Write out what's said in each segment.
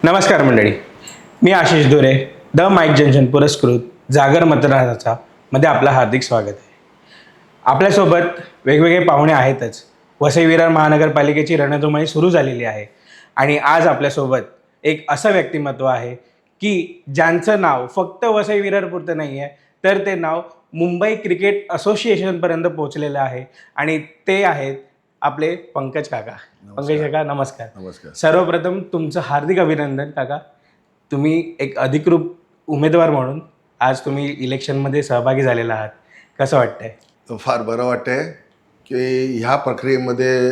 नमस्कार मंडळी, मी आशिष दोरे, द माईक जंक्शन पुरस्कृत जागर मतदानाचा मध्ये आपलं हार्दिक स्वागत आहे. आपल्यासोबत वेगवेगळे पाहुणे आहेतच. वसई विरार महानगरपालिकेची रणधुमाळी सुरू झालेली आहे आणि आज आपल्यासोबत एक असं व्यक्तिमत्व आहे की ज्यांचं नाव फक्त वसई विरारपुरतं नाही आहे, तर ते नाव मुंबई क्रिकेट असोसिएशनपर्यंत पोहोचलेलं आहे आणि ते आहेत आपले पंकज काका. पंकज काका नमस्कार. नमस्कार. सर्वप्रथम तुमचं हार्दिक अभिनंदन काका. तुम्ही एक अधिकृत उमेदवार म्हणून आज तुम्ही इलेक्शनमध्ये सहभागी झालेला आहात. कसं वाटतंय? फार बरं वाटतंय की ह्या प्रक्रियेमध्ये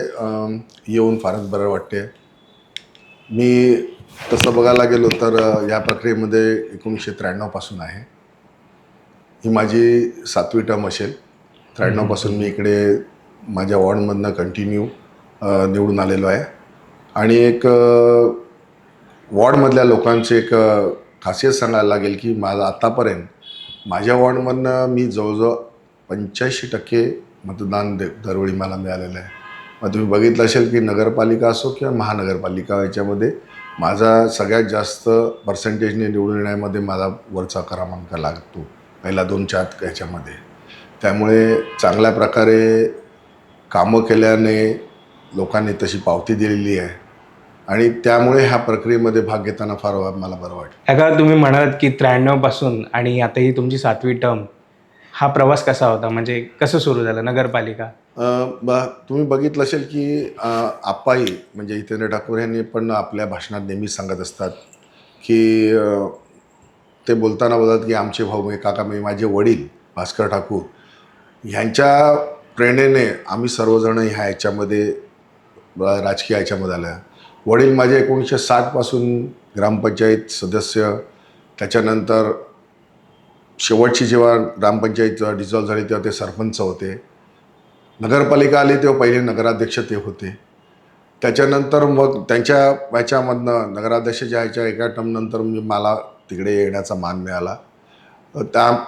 येऊन फारच बरं वाटते. मी तसं बघायला गेलो तर ह्या प्रक्रियेमध्ये 1993 पासून आहे. ही माझी 7वी टर्म असेल. 93 पासून मी इकडे माझ्या वॉर्डमधनं कंटिन्यू निवडून आलेलो आहे आणि एक वॉर्डमधल्या लोकांची एक खासियत सांगायला लागेल की माझं आत्तापर्यंत माझ्या वॉर्डमधनं मी जवळजवळ 85% मतदान दरवेळी मला मिळालेलं आहे. मग तुम्ही बघितलं असेल की नगरपालिका असो किंवा महानगरपालिका याच्यामध्ये माझा सगळ्यात जास्त पर्सेंटेजने निवडून येण्यामध्ये माझा वरचा क्रमांक लागतो पहिला 2-4 याच्यामध्ये. त्यामुळे चांगल्या प्रकारे कामं केल्याने लोकांनी तशी पावती दिलेली आहे आणि त्यामुळे ह्या प्रक्रियेमध्ये भाग घेताना फार मला बरं वाटतं. काका तुम्ही म्हणालात की 93 पासून आणि आता ही तुमची 7वी टर्म, हा प्रवास कसा होता? म्हणजे कसं सुरू झालं नगरपालिका? तुम्ही बघितलं असेल की आप्पाही म्हणजे जितेंद्र ठाकूर यांनी पण आपल्या भाषणात नेहमीच सांगत असतात की ते बोलताना बोलतात की आमचे भाऊ म्हणजे काका म्हणजे माझे वडील भास्कर ठाकूर ह्यांच्या प्रेरणेने आम्ही सर्वजण ह्या याच्यामध्ये राजकीय याच्यामध्ये आलं. वडील माझे 1960 पासून ग्रामपंचायत सदस्य, त्याच्यानंतर शेवटची जेव्हा ग्रामपंचायत डिझॉल्व झाली तेव्हा ते सरपंच होते. नगरपालिका आली तेव्हा पहिले नगराध्यक्ष ते होते. त्याच्यानंतर मग त्यांच्या याच्यामधनं नगराध्यक्षाच्या ह्याच्या एका टर्मनंतर मला तिकडे येण्याचा मान मिळाला.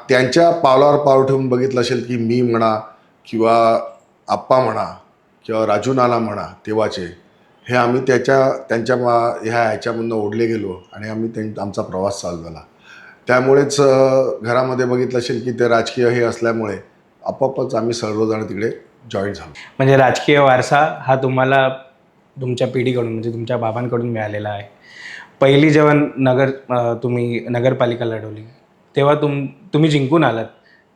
त्यांच्या पावलावर पाऊल ठेवून बघितलं असेल की मी म्हणा किंवा आप्पा म्हणा किंवा राजू नाना म्हणा तेव्हाचे, हे आम्ही त्यांच्या ह्या ह्याच्यामधनं ओढले गेलो आणि आमचा प्रवास चालू झाला. त्यामुळेच घरामध्ये बघितलं असेल की ते राजकीय हे असल्यामुळे आपोआपच आम्ही सर्वजण तिकडे जॉईन झालो. म्हणजे राजकीय वारसा हा तुम्हाला तुमच्या पिढीकडून म्हणजे तुमच्या बाबांकडून मिळालेला आहे. पहिली जेव्हा तुम्ही नगरपालिका लढवली तेव्हा तुम्ही जिंकून आलात,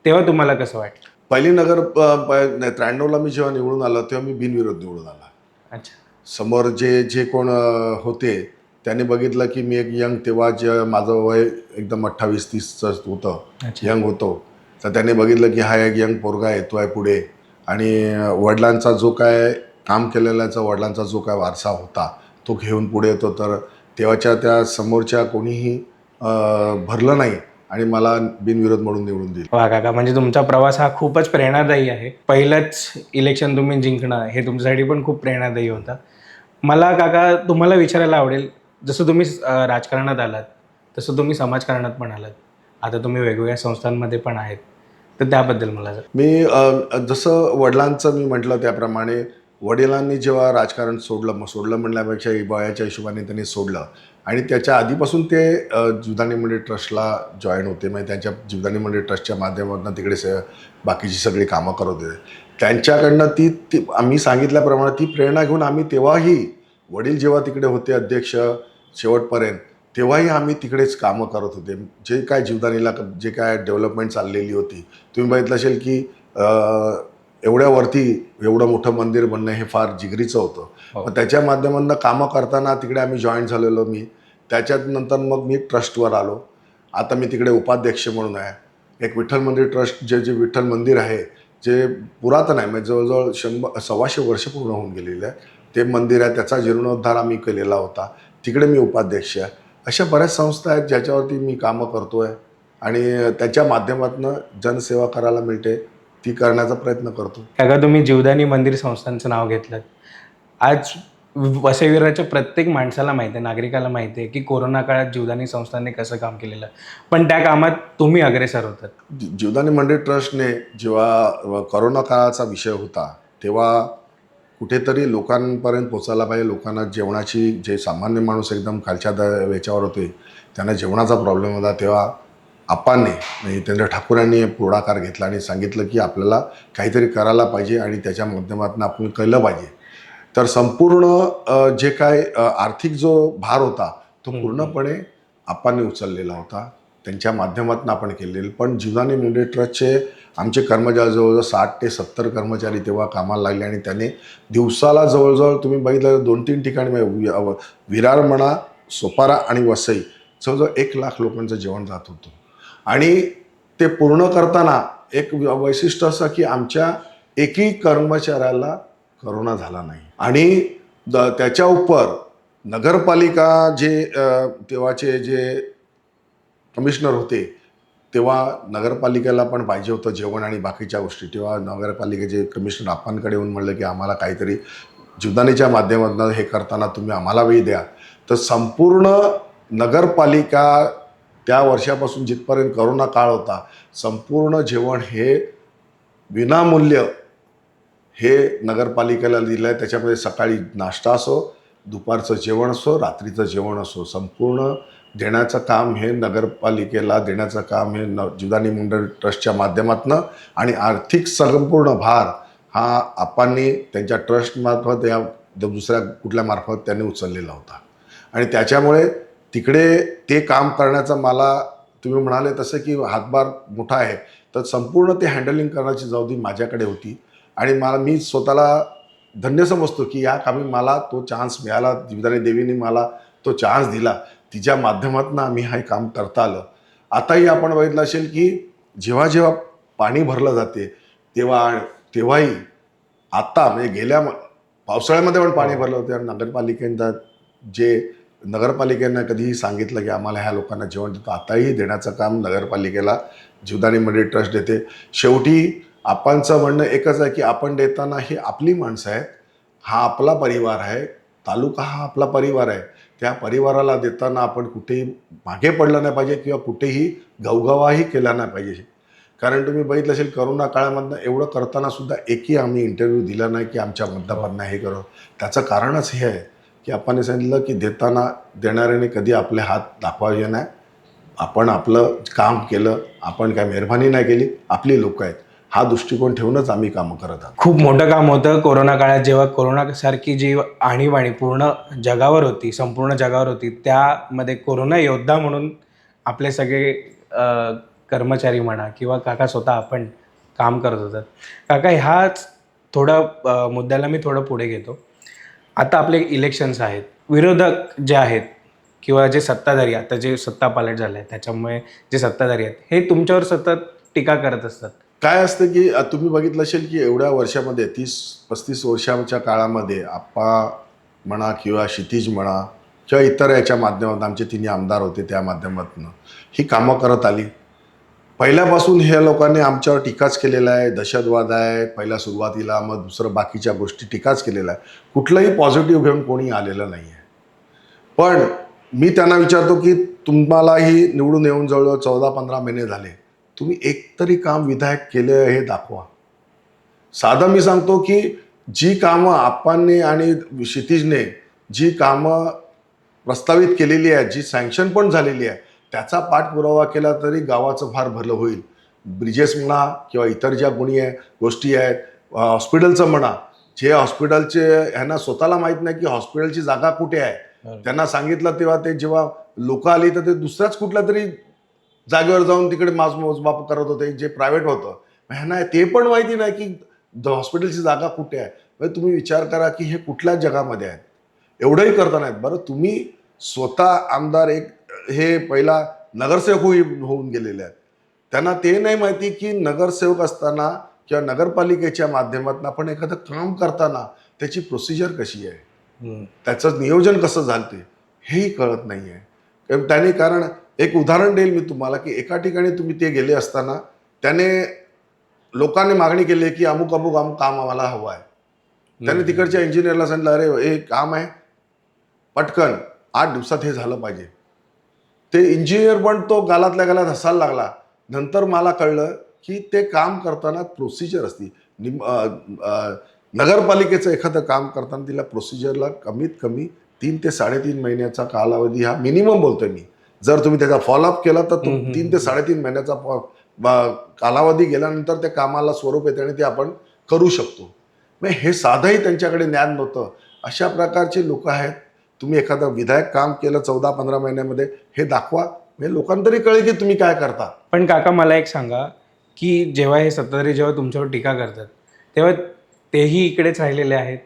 तेव्हा तुम्हाला कसं वाटलं? पहिली 93ला मी जेव्हा निवडून आलो तेव्हा मी बिनविरोध निवडून आला. अच्छा. समोर जे कोण होते त्यांनी बघितलं की मी एक यंग, तेव्हा जे माझं वय एकदम 28-30चं होतं, यंग होतो. तर त्यांनी बघितलं की हा एक यंग पोरगा येतो आहे पुढे आणि वडिलांचा जो काय काम केलेल्याचा वडिलांचा जो काय वारसा होता तो घेऊन पुढे येतो. तर तेव्हाच्या त्या समोरच्या कोणीही भरलं नाही आणि मला बिनविरोध म्हणून निवडून दिलं. वा काका, म्हणजे तुमचा प्रवास हा खूपच प्रेरणादायी आहे. पहिलंच इलेक्शन तुम्ही जिंकणं हे तुमच्यासाठी पण खूप प्रेरणादायी होतं. मला काका तुम्हाला विचारायला आवडेल, जसं तुम्ही राजकारणात आलात तसं तुम्ही समाजकारणात पण आलात, आता तुम्ही वेगवेगळ्या संस्थांमध्ये पण आहेत, तर त्याबद्दल मला मी जसं वडिलांचं मी म्हटलं त्याप्रमाणे वडिलांनी जेव्हा राजकारण सोडलं म्हणल्यापेक्षा वयाच्या हिशोबाने त्यांनी सोडलं आणि त्याच्या आधीपासून ते जीवदानी मंडळ ट्रस्टला जॉईन होते. म्हणजे त्यांच्या जीवदानी मंडळ ट्रस्टच्या माध्यमातून तिकडे बाकीची सगळी कामं करत होते. त्यांच्याकडनं ती आम्ही सांगितल्याप्रमाणे ती प्रेरणा घेऊन आम्ही तेव्हाही वडील जेव्हा तिकडे होते अध्यक्ष शेवटपर्यंत, तेव्हाही आम्ही तिकडेच कामं करत होते. जे काय जीवदानीला जे काय डेव्हलपमेंट चाललेली होती, तुम्ही बघितलं असेल की एवढ्यावरती एवढं मोठं मंदिर बनणं हे फार जिगरीचं होतं. मग त्याच्या माध्यमातून कामं करताना तिकडे आम्ही जॉईन झालेलो. त्याच्यानंतर मग मी ट्रस्टवर आलो. आता मी तिकडे उपाध्यक्ष म्हणून आहे. एक विठ्ठल मंदिर ट्रस्ट जे विठ्ठल मंदिर आहे जे पुरातन आहे, म्हणजे जवळजवळ 100-125 वर्ष पूर्ण होऊन गेलेलं आहे ते मंदिर आहे. त्याचा जीर्णोद्धार आम्ही केलेला होता, तिकडे मी उपाध्यक्ष आहे. अशा बऱ्याच संस्था आहेत ज्याच्यावरती मी कामं करतो आहे आणि त्याच्या माध्यमातून जनसेवा करायला मिळते, ती करण्याचा प्रयत्न करतो. काका तुम्ही जीवदानी मंदिर संस्थांचं नाव घेतलं. आज वसई विरारच्या प्रत्येक माणसाला माहिती आहे, नागरिकाला माहिती आहे की कोरोना काळात जीवदानी संस्थांनी कसं काम केलेलं, पण त्या कामात तुम्ही अग्रेसर होतात. जीवदानी मंडळ ट्रस्टने जेव्हा कोरोना काळाचा विषय होता तेव्हा कुठेतरी लोकांपर्यंत पोचायला पाहिजे. लोकांना जेवणाची, जे सामान्य माणूस एकदम खालच्या याच्यावर होते त्यांना जेवणाचा प्रॉब्लेम होता, तेव्हा आप्पांनी म्हणजे जितेंद्र ठाकूरांनी पुढाकार घेतला आणि सांगितलं की आपल्याला काहीतरी करायला पाहिजे आणि त्याच्या माध्यमातून आपण केलं पाहिजे. तर संपूर्ण जे काय आर्थिक जो भार होता तो पूर्णपणे आप्पांनी उचललेला होता. त्यांच्या माध्यमातून आपण केलेलं. पण जीवदानी मुंडे ट्रस्टचे आमचे कर्मचारी जवळजवळ 60 ते 70 कर्मचारी तेव्हा कामाला लागले आणि त्याने दिवसाला जवळजवळ तुम्ही बघितलं 2-3 ठिकाणी विरार म्हणा, सोपारा आणि वसई जवळजवळ 1 लाख लोकांचं जेवण जात होतं. आणि ते पूर्ण करताना एक वैशिष्ट्य असं की आमच्या एकही कर्मचाऱ्याला करोना झाला नाही. आणि त्याच्या उपर नगरपालिका जे तेव्हाचे जे कमिशनर होते तेव्हा नगरपालिकेला पण पाहिजे होतं जेवण आणि बाकीच्या गोष्टी. तेव्हा नगरपालिकेचे कमिशनर आपणकडे येऊन म्हणलं की आम्हाला काहीतरी जीवदानीच्या माध्यमातून हे करताना तुम्ही आम्हाला वेळ द्या. तर संपूर्ण नगरपालिका त्या वर्षापासून जिथपर्यंत करोना काळ होता संपूर्ण जेवण हे विनामूल्य हे नगरपालिकेला दिलं आहे. त्याच्यामध्ये सकाळी नाश्ता असो, दुपारचं जेवण असो, रात्रीचं जेवण असो, संपूर्ण देण्याचं काम हे नगरपालिकेला देण्याचं काम हे जीवदानी मुंडे ट्रस्टच्या माध्यमातून आणि आर्थिक संपूर्ण भार हा आप्पांनी त्यांच्या ट्रस्टमार्फत या दुसऱ्या कुठल्या मार्फत त्यांनी उचललेला होता. आणि त्याच्यामुळे तिकडे ते काम करण्याचा मला तुम्ही म्हणाले तसं की हातभार मोठा आहे, तर संपूर्ण ते हँडलिंग करण्याची जबाबदारी माझ्याकडे होती. आणि मी स्वतःला धन्य समजतो की या कामी मला तो चान्स मिळाला. जीवदानी देवीने मला तो चान्स दिला. तिच्या माध्यमातून आम्ही हे काम करता आलं. आताही आपण बघितलं असेल की जेव्हा जेव्हा पाणी भरलं जाते तेव्हाही आता म्हणजे गेल्या पावसाळ्यामध्ये पण पाणी भरलं होतं. आणि नगरपालिकेनं कधीही सांगितलं की आम्हाला ह्या लोकांना जेवण देतो, आताही देण्याचं काम नगरपालिकेला जीवदानी मुंडे ट्रस्ट देते. शेवटी आप्पांचं म्हणणं एकच आहे की आपण देताना ही आपली माणसं आहेत, हा आपला परिवार आहे, तालुका हा आपला परिवार आहे. त्या परिवाराला देताना आपण कुठेही मागे पडलं नाही पाहिजे किंवा कुठेही गवगवाही केला नाही पाहिजे. कारण तुम्ही बघितलं असेल करोना काळामधनं एवढं करताना सुद्धा एकही आम्ही इंटरव्ह्यू दिला नाही की आमच्या मुद्दापांना हे करू. त्याचं कारणच हे आहे की आपण सांगितलं की देणाऱ्याने कधी आपले हात दाखवायचे नाही. आपण आपलं काम केलं, आपण काय मेहरबानी नाही केली, आपली लोक आहेत हा दृष्टिकोन ठेवूनच आम्ही कामं करत आहोत. खूप मोठं काम होतं कोरोना काळात, जेव्हा कोरोनासारखी जी आणीबाणी पूर्ण जगावर होती, संपूर्ण जगावर होती, त्यामध्ये कोरोना योद्धा म्हणून आपले सगळे कर्मचारी म्हणा किंवा काका स्वतः आपण काम करत होतात. काका ह्याच मुद्द्याला मी थोडं पुढे घेतो. आता आपले इलेक्शन्स आहेत, विरोधक जे आहेत किंवा जे सत्ताधारी, आता जे सत्ता पालट झालं आहे त्याच्यामुळे जे सत्ताधारी आहेत हे तुमच्यावर सतत टीका करत असतात. काय असतं की तुम्ही बघितलं असेल की एवढ्या वर्षामध्ये 30-35 वर्षाच्या काळामध्ये आप्पा म्हणा किंवा क्षितिज म्हणा किंवा इतर याच्या माध्यमातून आमचे तिन्ही आमदार होते त्या माध्यमातून ही कामं करत आली. पहिल्यापासून ह्या लोकांनी आमच्यावर टीकाच केलेला आहे, दहशतवाद आहे पहिल्या सुरुवातीला, मग दुसरं बाकीच्या गोष्टी टीकाच केलेला आहे. कुठलंही पॉझिटिव्ह घेऊन कोणी आलेलं नाही आहे. पण मी त्यांना विचारतो की तुम्हालाही निवडून येऊन जवळजवळ 14-15 महिने झाले, तुम्ही एकतरी काम विधायक केलं हे दाखवा. साधं मी सांगतो की जी कामं आप्पांनी आणि क्षितिजने जी कामं प्रस्तावित केलेली आहेत, जी सँक्शन पण झालेली आहे, त्याचा पाठपुरावा केला तरी गावाचं फार भलं होईल. ब्रिजेस म्हणा किंवा इतर ज्या गोष्टी आहेत, हॉस्पिटलचं म्हणा, जे हॉस्पिटलचे ह्यांना स्वतःला माहीत नाही की हॉस्पिटलची जागा कुठे आहे. त्यांना सांगितलं तेव्हा ते जेव्हा लोक आली तर ते दुसऱ्याच कुठल्या तरी जागेवर जाऊन तिकडे मोजमाप करत होते जे प्रायव्हेट होतं. ह्यांना ते पण माहिती नाही की हॉस्पिटलची जागा कुठे आहे. म्हणजे तुम्ही विचार करा की हे कुठल्या जगामध्ये आहेत. एवढंही करता नाहीत. बरं तुम्ही स्वतः आमदार हे पहिला नगरसेवक होऊन गेलेले आहेत. त्यांना ते नाही माहिती की नगरसेवक असताना किंवा नगरपालिकेच्या माध्यमातून आपण एखादं काम करताना त्याची प्रोसिजर कशी आहे, त्याचं नियोजन कसं झालं ते हेही कळत नाही आहे. त्याने कारण एक उदाहरण देईल मी तुम्हाला की एका ठिकाणी तुम्ही ते गेले असताना त्याने लोकांनी मागणी केली की अमुक काम आम्हाला हवं आहे. त्याने तिकडच्या इंजिनियरला सांगितलं अरे हे काम आहे पटकन 8 दिवसात हे झालं पाहिजे. ते इंजिनियर पण तो गालातल्या गालात हसायला लागला. नंतर मला कळलं की ते काम करताना प्रोसिजर असते. नगरपालिकेचं एखादं काम करताना तिला प्रोसिजरला कमीत कमी 3 ते 3.5 महिन्याचा कालावधी हा मिनिमम बोलतोय मी. जर तुम्ही त्याचा फॉलोअप केला तर 3 ते 3.5 महिन्याचा कालावधी गेल्यानंतर त्या कामाला स्वरूप येते आणि ते आपण करू शकतो. मग हे साधंही त्यांच्याकडे ज्ञान नव्हतं. अशा प्रकारचे लोक आहेत. तुम्ही एखादं विधायक काम केलं 14-15 महिन्यामध्ये, हे दाखवा, म्हणजे लोकांना तरी कळेल की तुम्ही काय करता. पण काका मला एक सांगा की जेव्हा हे सत्ताधारी जेव्हा तुमच्यावर टीका करतात तेव्हा तेही इकडेच राहिलेले आहेत,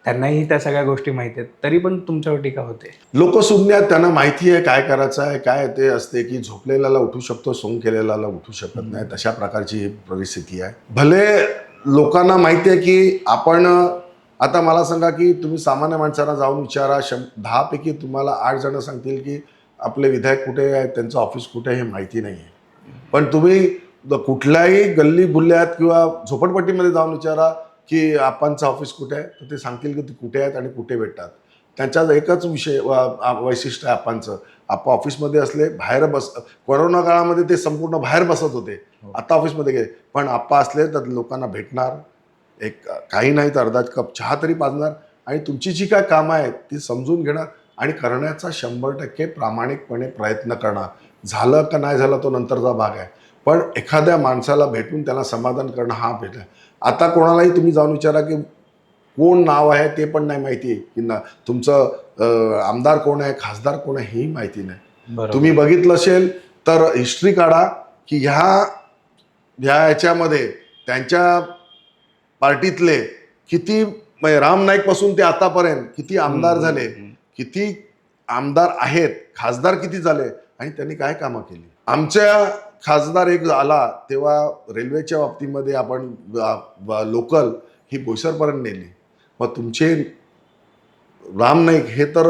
त्यांनाही त्या सगळ्या गोष्टी माहिती आहेत, तरी पण तुमच्यावर टीका होते. लोक सुज्ञ, त्यांना माहिती आहे काय करायचं आहे. काय ते असते की झोपलेल्याला उठू शकतो, सोंग केलेल्याला उठू शकत नाही. तशा प्रकारची ही परिस्थिती आहे. भले लोकांना माहिती आहे की आपण, आता मला सांगा की तुम्ही सामान्य माणसांना जाऊन विचारा, 10 पैकी तुम्हाला 8 जण सांगतील की आपले विधायक कुठे आहेत, त्यांचं ऑफिस कुठे आहे हे माहिती नाही आहे. पण तुम्ही कुठल्याही गल्ली बुल्ल्यात किंवा झोपडपट्टीमध्ये जाऊन विचारा की आपांचं ऑफिस कुठे आहे, तर ते सांगतील की ते कुठे आहेत आणि कुठे भेटतात. त्यांच्यात एकच विषय वैशिष्ट्य आहे आपांचं. आप्पा ऑफिसमध्ये असले, बाहेर कोरोना काळामध्ये ते संपूर्ण बाहेर बसत होते, आता ऑफिसमध्ये गेले. पण आप्पा असले तर लोकांना भेटणार, एक काही नाही तर अर्धा कप चहा तरी पाजणार आणि तुमची जी काय कामं आहेत ती समजून घेणार आणि करण्याचा 100% प्रामाणिकपणे प्रयत्न करणार. झालं का नाही झालं तो नंतरचा भाग आहे. पण एखाद्या माणसाला भेटून त्याला समाधान करणं हा भेट आहे. आता कोणालाही तुम्ही जाऊन विचारा की कोण नाव आहे ते पण नाही माहिती आहे की ना, तुमचं आमदार कोण आहे, खासदार कोण आहे हेही माहिती नाही. तुम्ही बघितलं असेल तर हिस्ट्री काढा की ह्याच्यामध्ये त्यांच्या पार्टीतले किती, म्हणजे राम नाईक पासून ते आतापर्यंत किती आमदार झाले, किती आमदार आहेत, खासदार किती झाले आणि त्यांनी काय कामं केली. आमच्या खासदार एक आला तेव्हा रेल्वेच्या बाबतीमध्ये आपण लोकल ही बोईसरपर्यंत नेली. मग तुमचे राम नाईक हे तर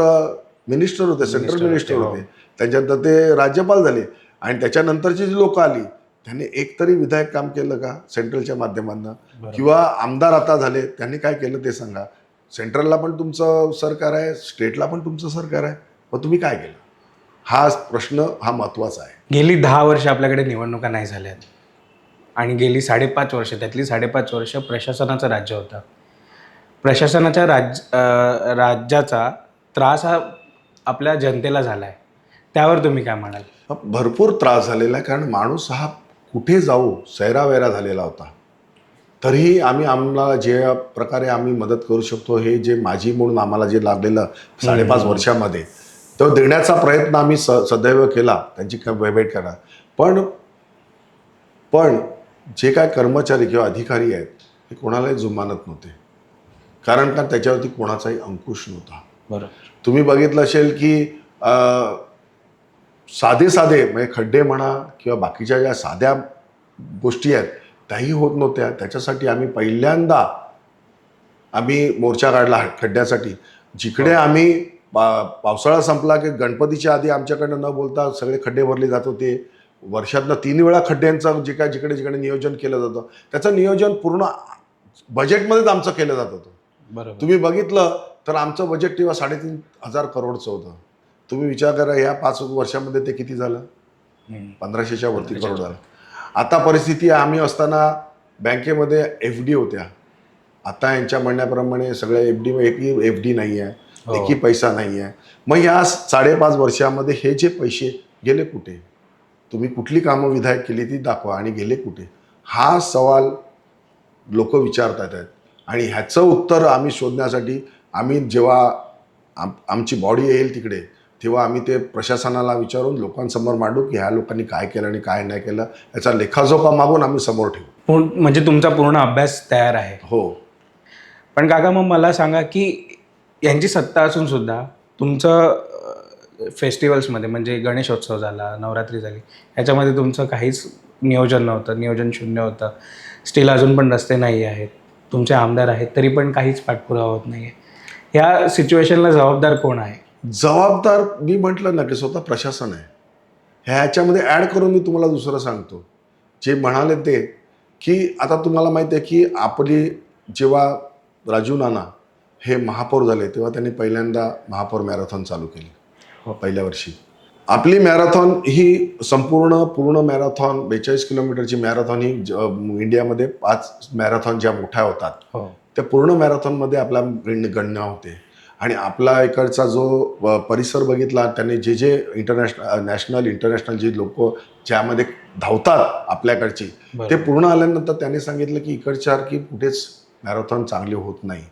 मिनिस्टर होते, सेंट्रल मिनिस्टर होते, त्याच्यानंतर ते राज्यपाल झाले आणि त्याच्यानंतरची जी लोक आली त्यांनी एकतरी विधायक काम केलं का सेंट्रलच्या माध्यमातून, किंवा आमदार आता झाले त्यांनी काय केलं ते सांगा. सेंट्रलला पण तुमचं सरकार आहे, स्टेटला पण तुमचं सरकार आहे, मग तुम्ही काय केलं, हा प्रश्न हा महत्त्वाचा आहे. गेली 10 वर्ष आपल्याकडे निवडणुका नाही झाल्यात आणि गेली 5.5 वर्ष, त्यातली 5.5 वर्ष प्रशासनाचं राज्य होतं. प्रशासनाच्या राज्याचा त्रास हा आपल्या जनतेला झाला आहे, त्यावर तुम्ही काय म्हणाल. भरपूर त्रास झालेला आहे, कारण माणूस हा कुठे जाऊ सैरावैरा झालेला होता. तरीही आम्हाला जे प्रकारे आम्ही मदत करू शकतो, हे जे माझी म्हणून आम्हाला जे लाभलेलं 5.5 वर्षामध्ये, तो देण्याचा प्रयत्न आम्ही सदैव केला, त्यांची भेट करा. पण जे काय कर्मचारी किंवा अधिकारी आहेत हे कोणालाही जुमानत नव्हते, कारण का त्याच्यावरती कोणाचाही अंकुश नव्हता. बरोबर. तुम्ही बघितलं असेल की साधे म्हणजे खड्डे म्हणा किंवा बाकीच्या ज्या साध्या गोष्टी आहेत त्याही होत नव्हत्या. त्याच्यासाठी आम्ही पहिल्यांदा मोर्चा काढला खड्ड्यासाठी. जिकडे आम्ही पावसाळा संपला की गणपतीच्या आधी आमच्याकडनं न बोलता सगळे खड्डे भरले जात होते. वर्षातनं 3 वेळा खड्ड्यांचं जे काय जिकडे नियोजन केलं जातं त्याचं नियोजन पूर्ण बजेटमध्येच आमचं केलं जात होतं. बरोबर. तुम्ही बघितलं तर आमचं बजेट तेव्हा 3,500 करोडचं होतं. तुम्ही विचार करा ह्या 5 वर्षामध्ये ते किती झालं, 1500च्या वरती करोड झालं. आता परिस्थिती, आम्ही असताना बँकेमध्ये FD होत्या, आता यांच्या म्हणण्याप्रमाणे सगळ्या FD नाही आहे, एकही पैसा नाही आहे. मग या 5.5 वर्षामध्ये हे जे पैसे गेले कुठे, तुम्ही कुठली कामं विधायक केली ती दाखवा आणि गेले कुठे, हा सवाल लोक विचारतात आहेत. आणि ह्याचं उत्तर आम्ही शोधण्यासाठी आम्ही जेव्हा आमची बॉडी येईल तिकडे तेव्हा आम्ही ते प्रशासनाला विचारून लोकांसमोर मांडू की ह्या लोकांनी काय केलं आणि काय नाही केलं, याचा लेखाजोखा मागून आम्ही समोर ठेवू. म्हणजे तुमचा पूर्ण अभ्यास तयार आहे. हो. पण काका मग मला सांगा की यांची सत्ता असून सुद्धा तुमचं फेस्टिवल्समध्ये, म्हणजे गणेशोत्सव झाला, नवरात्री झाली, ह्याच्यामध्ये तुमचं काहीच नियोजन नव्हतं, नियोजन शून्य होतं. स्टील अजून पण रस्ते नाही आहेत, तुमचे आमदार आहेत, तरी पण काहीच पाठपुरावा होत नाही आहे. ह्या सिच्युएशनला जबाबदार कोण आहे? जबाबदार मी म्हटलं ना की स्वतः प्रशासन आहे. ह्याच्यामध्ये ॲड करून मी तुम्हाला दुसरं सांगतो. जे म्हणाले ते की आता तुम्हाला माहिती आहे की आपली जेव्हा राजू नाना हे महापौर झाले तेव्हा त्यांनी पहिल्यांदा महापौर मॅरेथॉन चालू केली. पहिल्या वर्षी आपली मॅरेथॉन ही पूर्ण मॅरेथॉन 42 किलोमीटरची मॅरेथॉन ही इंडियामध्ये 5 मॅरेथॉन ज्या मोठ्या होतात त्या पूर्ण मॅरेथॉनमध्ये आपला गणना होते. आणि आपला इकडचा जो परिसर बघितला, त्याने जे जे नॅशनल इंटरनॅशनल जे लोक ज्यामध्ये धावतात आपल्याकडची, ते पूर्ण आल्यानंतर त्यांनी सांगितलं की इकडच्यासारखी कुठेच मॅरेथॉन चांगली होत नाही.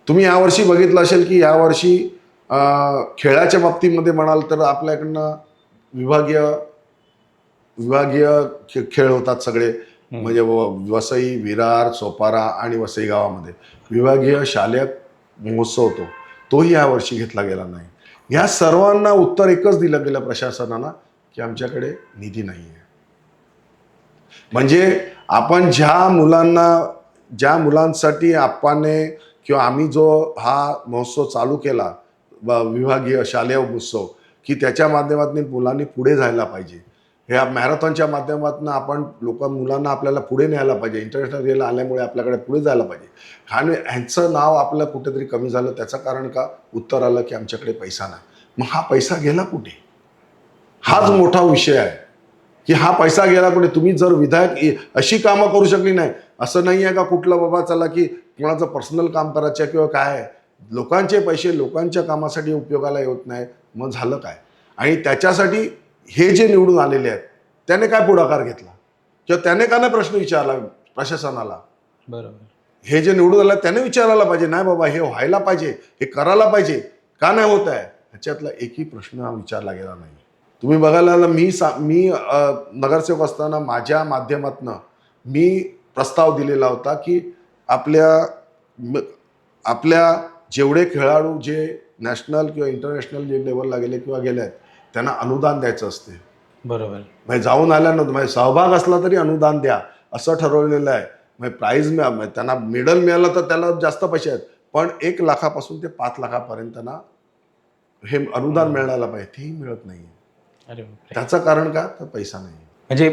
तुम्ही यावर्षी बघितलं असेल की यावर्षी खेळाच्या बाबतीमध्ये म्हणाल तर आपल्याकडनं विभागीय विभागीय खेळ होतात सगळे. म्हणजे वसई, विरार, सोपारा आणि वसई गावामध्ये विभागीय शालेय महोत्सव होतो, तोही यावर्षी घेतला गेला नाही. या सर्वांना उत्तर एकच दिलं गेलं प्रशासनाला की आमच्याकडे निधी नाही आहे. म्हणजे आपण ज्या मुलांसाठी आपणे किंवा आम्ही जो हा महोत्सव चालू केला, विभागीय शालेय महोत्सव, की त्याच्या माध्यमातून मुलांनी पुढे जायला पाहिजे. ह्या मॅरेथॉनच्या माध्यमातून आपण मुलांना आपल्याला पुढे न्यायला पाहिजे. इंटरनॅशनल रेल आल्यामुळे आपल्याकडे पुढे जायला पाहिजे. आणि ह्यांचं नाव आपलं कुठेतरी कमी झालं. त्याचं कारण का? उत्तर आलं की आमच्याकडे पैसा नाही. मग हा पैसा गेला कुठे? हाच मोठा विषय आहे की हा पैसा गेला कुठे. तुम्ही जर विधायक अशी कामं करू शकली नाही, असं नाही आहे का कुठलं बाबा चला की कोणाचं पर्सनल काम करायचं किंवा काय आहे, लोकांचे पैसे लोकांच्या कामासाठी उपयोगाला येत नाही, मग झालं काय? आणि त्याच्यासाठी हे जे निवडून आलेले आहेत त्याने काय पुढाकार घेतला किंवा त्याने का नाही प्रश्न विचारला प्रशासनाला? बरोबर. हे जे निवडून आलं त्याने विचारायला पाहिजे, नाही बाबा हे व्हायला पाहिजे, हे करायला पाहिजे, का नाही होत आहे? ह्याच्यातला एकही प्रश्न विचारला गेला नाही. तुम्ही बघायला मी नगरसेवक असताना माझ्या माध्यमातनं मी प्रस्ताव दिलेला होता की आपल्या जेवढे खेळाडू जे नॅशनल किंवा इंटरनॅशनल जे लेवलला गेले किंवा गेले आहेत त्यांना अनुदान द्यायचं असते. बरोबर. म्हणजे जाऊन आल्यानंतर म्हणजे सहभाग असला तरी अनुदान द्या असं ठरवलेलं आहे. म्हणजे प्राईज त्यांना मेडल मिळालं तर त्याला जास्त पैसे आहेत, पण 1 लाखापासून ते 5 लाखापर्यंत त्यांना हे अनुदान मिळायला पाहिजे, तेही मिळत नाही. अरे त्याचं कारण का? तर पैसा नाही. म्हणजे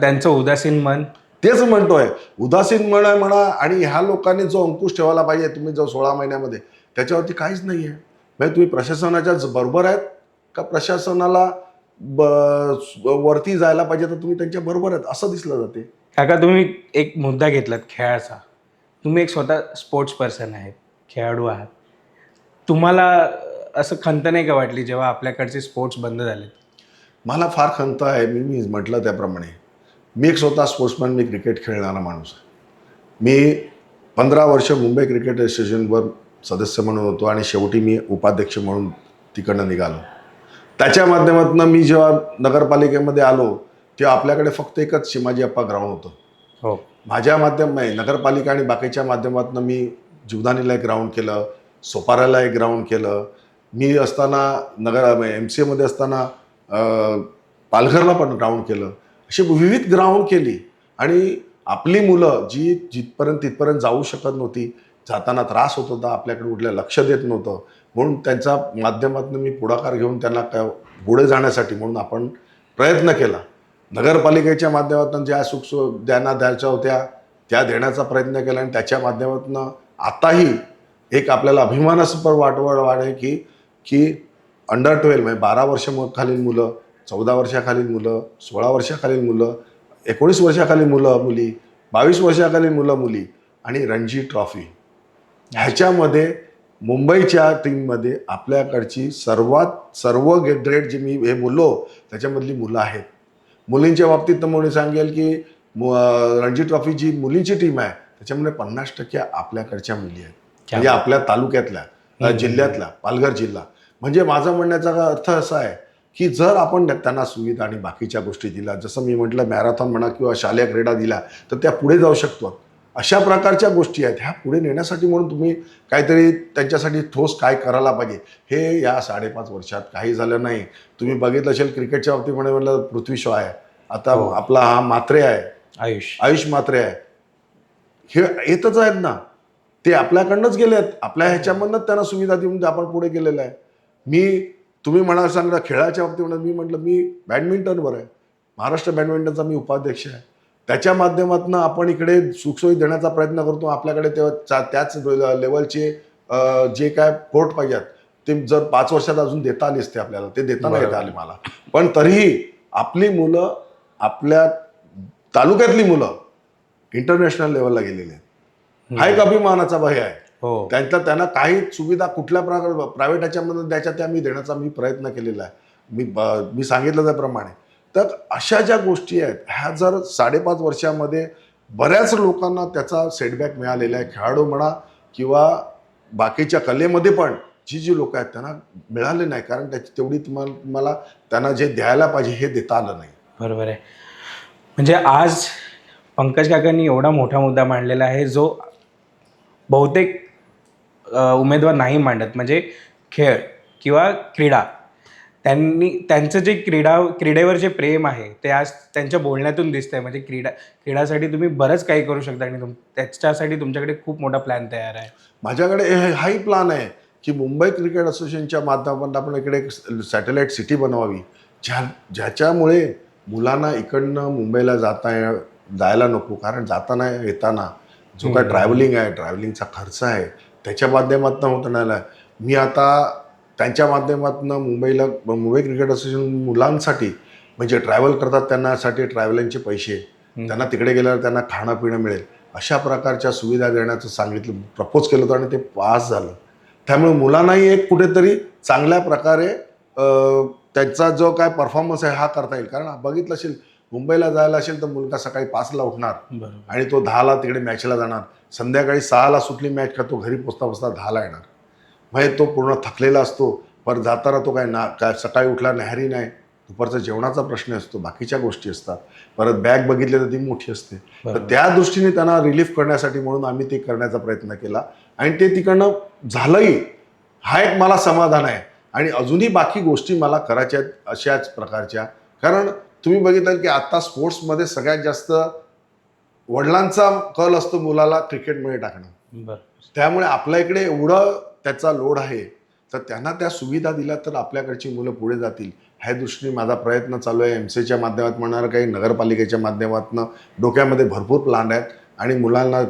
त्यांचं उदासीन मन. तेच म्हणतोय, उदासीन मन आहे म्हणा. आणि ह्या लोकांनी जो अंकुश ठेवायला पाहिजे तुम्ही जो 16 महिन्यामध्ये, त्याच्यावरती काहीच नाही आहे. म्हणजे तुम्ही प्रशासनाच्या बरोबर आहेत का प्रशासनाला वरती जायला पाहिजे तर तुम्ही त्यांच्या बरोबर आहेत असं दिसलं जाते. काका, तुम्ही एक मुद्दा घेतलात खेळाचा. तुम्ही एक स्वतः स्पोर्ट्स पर्सन आहेत, खेळाडू आहात. तुम्हाला असं खंत नाही का वाटली जेव्हा आपल्याकडचे स्पोर्ट्स बंद झाले? मला फार खंत आहे. मी म्हटलं त्याप्रमाणे मी एक स्वतः स्पोर्ट्समॅन, मी क्रिकेट खेळणारा माणूस आहे. मी 15 वर्ष मुंबई क्रिकेट असोसिएशनवर सदस्य म्हणून होतो आणि शेवटी मी उपाध्यक्ष म्हणून तिकडनं निघालो. त्याच्या माध्यमातून मी जेव्हा नगरपालिकेमध्ये आलो तेव्हा आपल्याकडे फक्त एकच शिवाजी अप्पा ग्राउंड होतं. हो. माझ्या नगरपालिका आणि बाकीच्या माध्यमातून मी जीवदानीला एक ग्राउंड केलं, सोपाऱ्याला एक ग्राउंड केलं. मी असताना MCAमध्ये असताना पालघरला पण ग्राउंड केलं. अशी विविध ग्राउंड केली. आणि आपली मुलं जी तिथपर्यंत जाऊ शकत नव्हती, जाताना त्रास होत होता, आपल्याकडे कुठल्या लक्ष देत नव्हतं, म्हणून त्यांच्या माध्यमातून मी पुढाकार घेऊन त्यांना पुढे जाण्यासाठी म्हणून आपण प्रयत्न केला. नगरपालिकेच्या माध्यमातून ज्या सुखसुविधा द्यायच्या होत्या त्या देण्याचा प्रयत्न केला. आणि त्याच्या माध्यमातून आताही एक आपल्याला अभिमानास्पद वाढ की अंडर 12 म्हणजे 12 वर्षाखालील मुलं, 14 वर्षाखालील मुलं, 16 वर्षाखालील मुलं, 19 वर्षाखालील मुलं मुली, 22 वर्षाखालील मुलं मुली आणि रणजी ट्रॉफी ह्याच्यामध्ये मुंबईच्या टीममध्ये आपल्याकडची सर्व ग्रेड जे मी हे बोललो त्याच्यामधली मुलं आहेत. मुलींच्या बाबतीत तर म्हणून सांगेल की रणजी ट्रॉफी जी मुलींची टीम आहे त्याच्यामध्ये 50% आपल्याकडच्या मुली आहेत. म्हणजे आपल्या तालुक्यातल्या, जिल्ह्यातल्या, पालघर जिल्हा. म्हणजे माझा म्हणण्याचा अर्थ असा आहे की जर आपण त्यांना सुविधा आणि बाकीच्या गोष्टी दिल्या, जसं मी म्हटलं मॅरेथॉन म्हणा किंवा शालेय क्रीडा दिल्या, तर त्या पुढे जाऊ शकतो. अशा प्रकारच्या गोष्टी आहेत ह्या पुढे नेण्यासाठी. म्हणून तुम्ही काहीतरी त्यांच्यासाठी ठोस काय करायला पाहिजे. हे या 5.5 वर्षात काही झालं नाही. तुम्ही बघितलं असेल क्रिकेटच्या बाबतीत म्हणलं पृथ्वी शॉ आहे, आता आपला हा मात्रे आहे, आयुष मात्रे आहे, हे येतच आहेत ना. ते आपल्याकडनंच गेले आहेत, आपल्या ह्याच्यामधनंच त्यांना सुविधा देऊन आपण पुढे गेलेलं आहे. तुम्ही म्हणाल सांगा खेळाच्या बाबतीत म्हणा, मी म्हटलं मी बॅडमिंटनवर आहे, महाराष्ट्र बॅडमिंटनचा मी उपाध्यक्ष आहे. त्याच्या माध्यमातून आपण इकडे सुखसोयी देण्याचा प्रयत्न करतो. आपल्याकडे तेव्हा त्याच लेवलचे जे काय कोर्ट पाहिजेत ते जर 5 वर्षात अजून देता आले असते आपल्याला, ते देता नाही येत आले मला. पण तरीही आपली मुलं, आपल्या तालुक्यातली मुलं इंटरनॅशनल लेवलला गेलेली आहेत. हा एक अभिमानाचा भय आहे. हो. त्यांना काही सुविधा कुठल्या प्रकार प्रायव्हेट ह्याच्यामध्ये द्यायच्या त्या द्यायचा मी प्रयत्न केलेला आहे. मी सांगितलं त्याप्रमाणे. तर अशा ज्या गोष्टी आहेत ह्या जर 5.5 वर्षामध्ये बऱ्याच लोकांना त्याचा सेटबॅक मिळालेला आहे. खेळाडू म्हणा किंवा बाकीच्या कलेमध्ये पण जी लोक आहेत त्यांना मिळाले नाही, कारण त्याची तेवढी तुम्हाला त्यांना जे द्यायला पाहिजे हे देता आलं नाही. बरोबर आहे. म्हणजे आज पंकज काकांनी एवढा मोठा मुद्दा मांडलेला आहे जो बहुतेक उमेदवार नाही मांडत. म्हणजे खेळ किंवा क्रीडा, त्यांचं जे क्रीडेवर जे प्रेम आहे ते आज त्यांच्या बोलण्यातून दिसतंय. म्हणजे क्रीडासाठी तुम्ही बरंच काही करू शकता आणि त्याच्यासाठी तुमच्याकडे खूप मोठा प्लॅन तयार आहे. माझ्याकडे हाही प्लॅन आहे की मुंबई क्रिकेट असोसिएशनच्या माध्यमातून आपण इकडे एक सॅटेलाईट सिटी बनवावी, ज्याच्यामुळे मुलांना इकडनं मुंबईला जायला नको. कारण जाताना येताना जो काय ट्रॅव्हलिंगचा खर्च आहे त्याच्या माध्यमातून होत नाही. मी आता त्यांच्या माध्यमातून मुंबई क्रिकेट असोसिएशन मुलांसाठी म्हणजे ट्रॅव्हल करतात त्यांनासाठी ट्रॅव्हलिंगचे पैसे, त्यांना तिकडे गेल्यावर त्यांना खाणं पिणं मिळेल अशा प्रकारच्या सुविधा देण्याचं प्रपोज केलं होतं आणि ते पास झालं. त्यामुळे मुलांनाही एक कुठेतरी चांगल्या प्रकारे त्यांचा जो काय परफॉर्मन्स आहे हा करता येईल. कारण बघितलं असेल मुंबईला जायला असेल तर मुलगा सकाळी 5ला उठणार आणि तो 10ला तिकडे मॅचला जाणार, संध्याकाळी 6ला सुटली मॅच का तो घरी पोचता 10ला येणार. म्हणजे तो पूर्ण थकलेला असतो. पर जाताना तो काय सकाळी उठला न्याहारी नाही, दुपारचा जेवणाचा प्रश्न असतो, बाकीच्या गोष्टी असतात, परत बॅग बघितली तर ती मोठी असते. तर त्या दृष्टीने त्यांना रिलीफ करण्यासाठी म्हणून आम्ही ते करण्याचा प्रयत्न केला आणि ते तिकडनं झालंही. हा एक मला समाधान आहे. आणि अजूनही बाकी गोष्टी मला करायच्या आहेत अशाच प्रकारच्या. कारण तुम्ही बघितलं की आता स्पोर्ट्समध्ये सगळ्यात जास्त वडिलांचा कल असतो मुलाला क्रिकेटमध्ये टाकणं. त्यामुळे आपल्या इकडे एवढं त्याचा लोड आहे, तर त्यांना त्या सुविधा दिल्या तर आपल्याकडची मुलं पुढे जातील. ह्या दृष्टीने माझा प्रयत्न चालू आहे. MCAच्या माध्यमात म्हणणार, काही नगरपालिकेच्या माध्यमातून डोक्यामध्ये भरपूर प्लॅन आहेत आणि मुलांना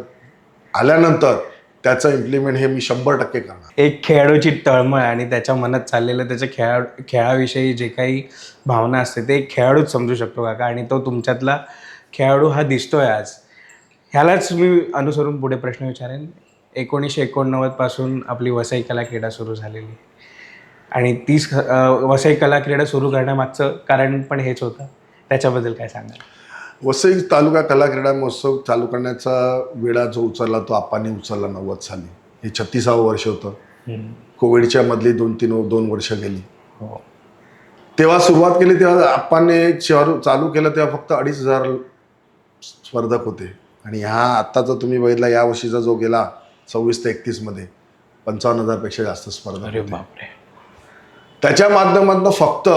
आल्यानंतर त्याचं इम्प्लिमेंट हे मी 100% करणार. एक खेळाडूची तळमळ आणि त्याच्या मनात चाललेलं त्याच्या खेळाविषयी जे काही भावना असते ते एक खेळाडूच समजू शकतो काका, आणि तो तुमच्यातला खेळाडू हा दिसतोय आज. ह्यालाच मी अनुसरून पुढे प्रश्न विचारेन. 1989 पासून आपली वसई कला क्रीडा सुरू झालेली आणि तीच वसई कला क्रीडा सुरू करण्यामागचं कारण पण हेच होतं. त्याच्याबद्दल काय सांगाल? वसई तालुका कला क्रीडा महोत्सव चालू करण्याचा वेळा जो उचलला तो आप्पांनी उचलला 90 साली. हे 36वं वर्ष होतं. कोविडच्या मधली 2 वर्ष गेली. तेव्हा सुरुवात केली तेव्हा आप्पांनी चालू केलं तेव्हा फक्त 2,500 स्पर्धक होते आणि ह्या आत्ताचा तुम्ही बघितला या वर्षीचा जो गेला 26 ते 31 मध्ये 55,000 पेक्षा जास्त स्पर्धक. अरे बापरे. त्याच्या माध्यमातून फक्त